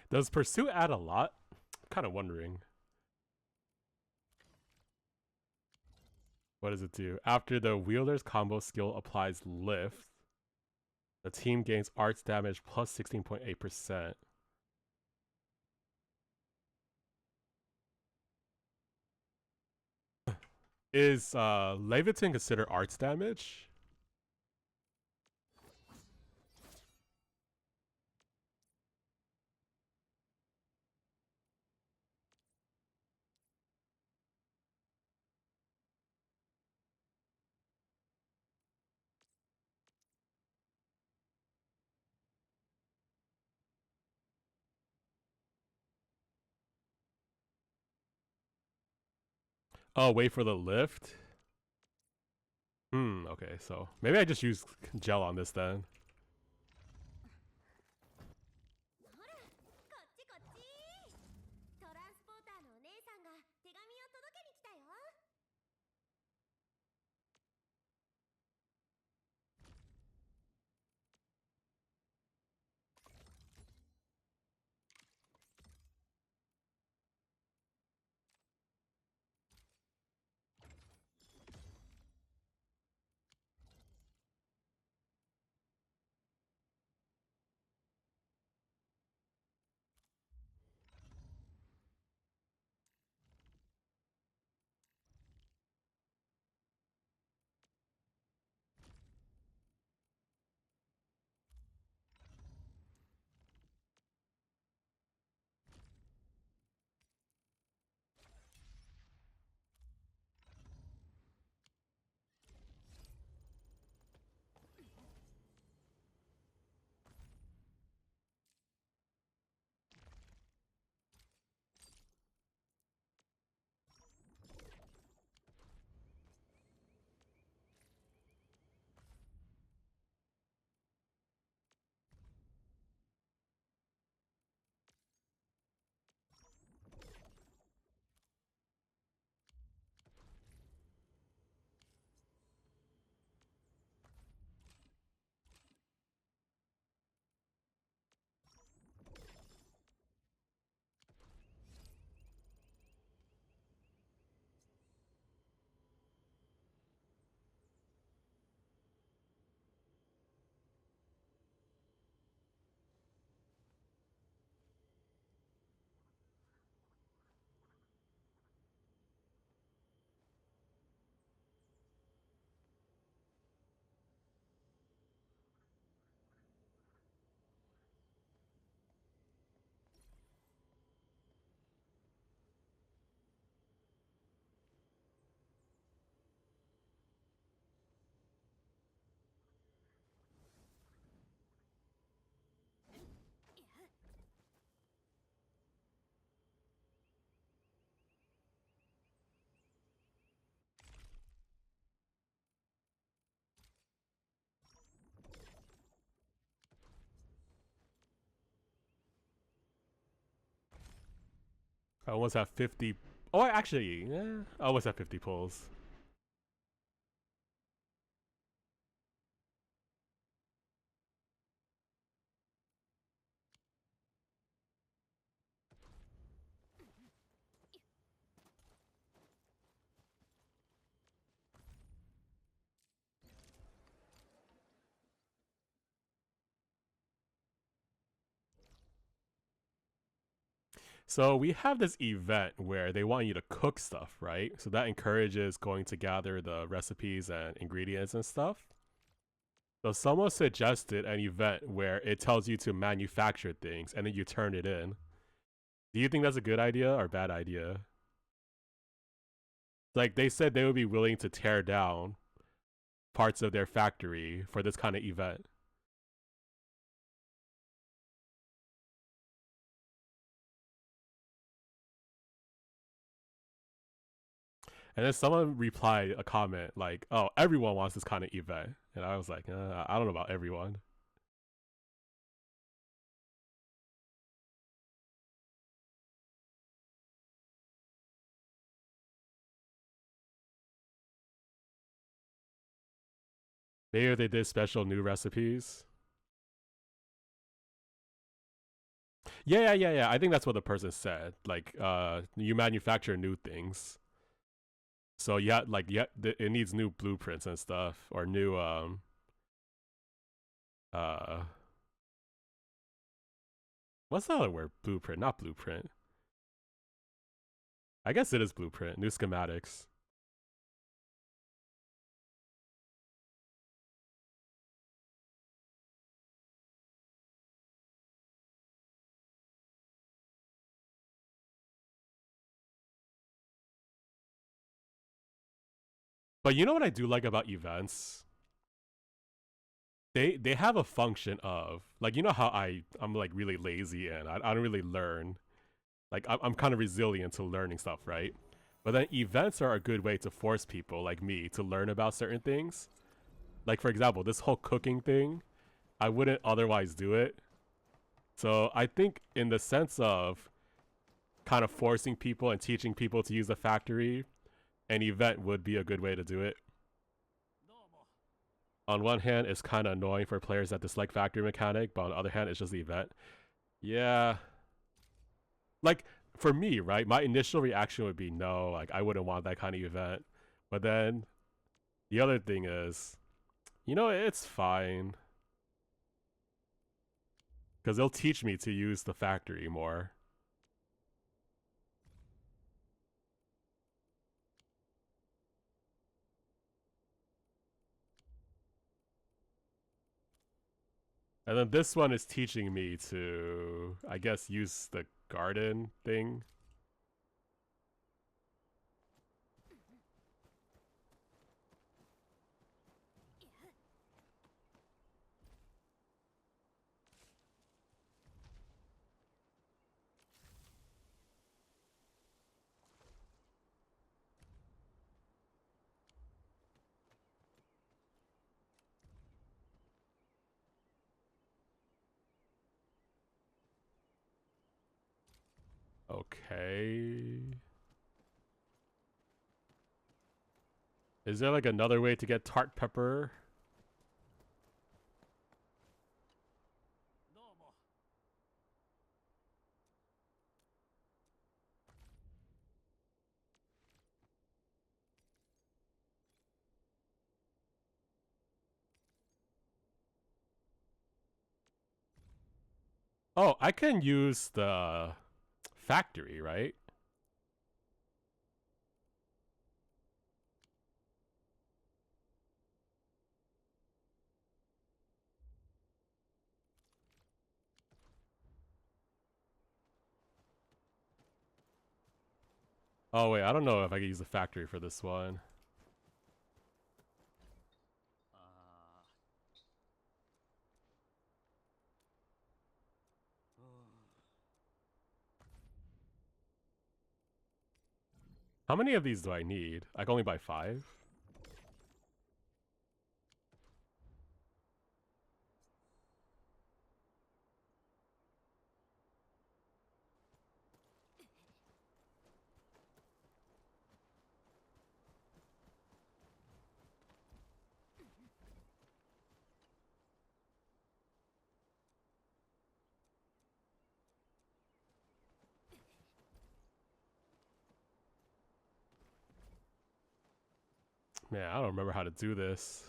Does Pursuit add a lot? I'm kind of wondering. What does it do? After the wielder's combo skill applies lift, the team gains arts damage plus 16.8%. Is Leviton considered arts damage? Oh, wait for the lift? Okay, so maybe I just use gel on this then. I almost have 50. Oh, I actually, I almost have 50 pulls. So we have this event where they want you to cook stuff, right? So that encourages going to gather the recipes and ingredients and stuff. So someone suggested an event where it tells you to manufacture things and then you turn it in. Do you think that's a good idea or bad idea? Like they said they would be willing to tear down parts of their factory for this kind of event. And then someone replied a comment like, "Oh, everyone wants this kind of event," and I was like, "I don't know about everyone." Maybe if they did special new recipes. Yeah. I think that's what the person said. Like, you manufacture new things, so yeah, like it needs new blueprints and stuff, or new uh, what's the other word? Blueprint, not blueprint. I guess it is blueprint. New schematics. But you know what I do like about events? They have a function of like, you know how I'm like really lazy and I don't really learn. Like I'm kind of resilient to learning stuff, right? But then events are a good way to force people like me to learn about certain things. Like for example, this whole cooking thing, I wouldn't otherwise do it. So I think in the sense of kind of forcing people and teaching people to use the factory, an event would be a good way to do it. On one hand, it's kind of annoying for players that dislike factory mechanic, but on the other hand, it's just the event. Yeah. Like, for me, right, my initial reaction would be no, like, I wouldn't want that kind of event. But then, the other thing is, it's fine. Because they'll teach me to use the factory more. And then this one is teaching me to, I guess, use the garden thing. Okay. Is there like another way to get tart pepper? Oh, I can use the factory, right? Oh wait, I don't know if I can use the factory for this one. How many of these do I need? I can only buy 5? Man, I don't remember how to do this.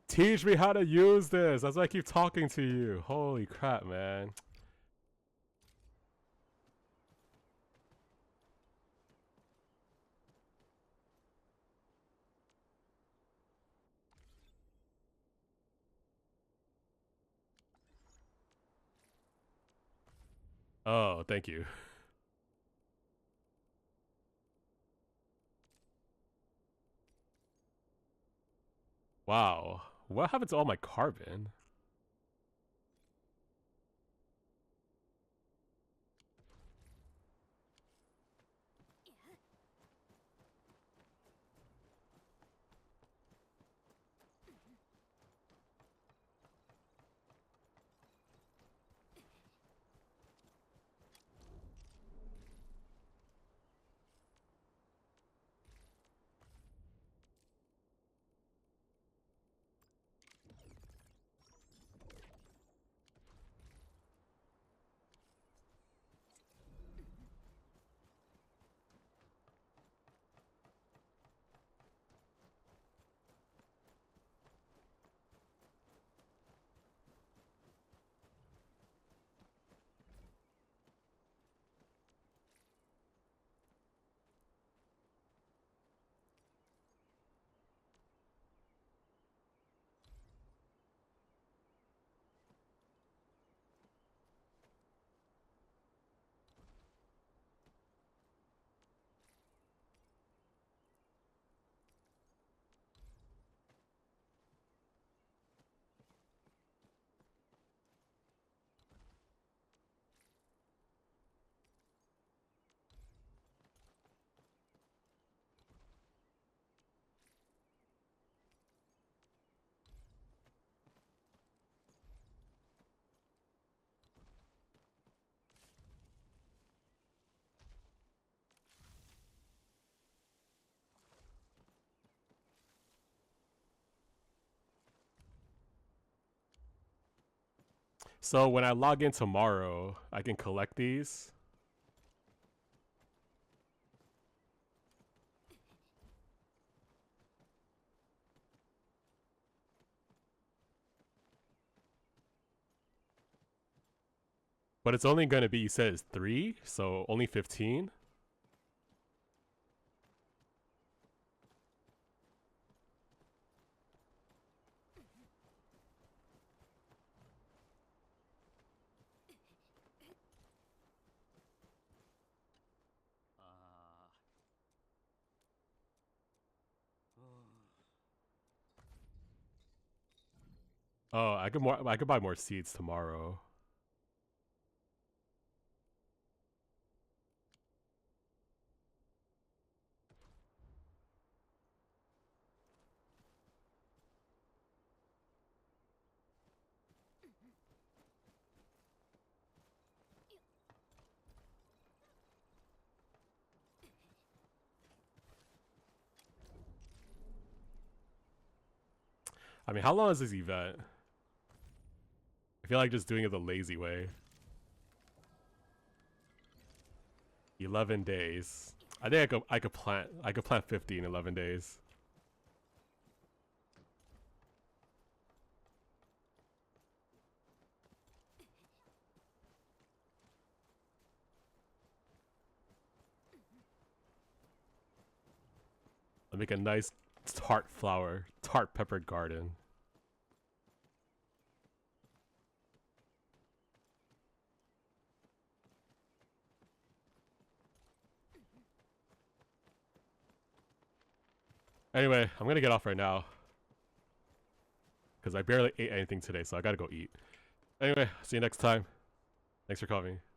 Teach me how to use this. That's why I keep talking to you. Holy crap, man. Oh, thank you. Wow. What happened to all my carbon? So when I log in tomorrow, I can collect these. But it's only going to be, you said it's 3, so only 15? Oh, I could buy more seeds tomorrow. I mean, how long is this event? I feel like just doing it the lazy way. 11 days. I think I could plant 50 in 11 days. I'll make a nice tart peppered garden. Anyway, I'm gonna get off right now. Because I barely ate anything today, so I gotta go eat. Anyway, see you next time. Thanks for calling me.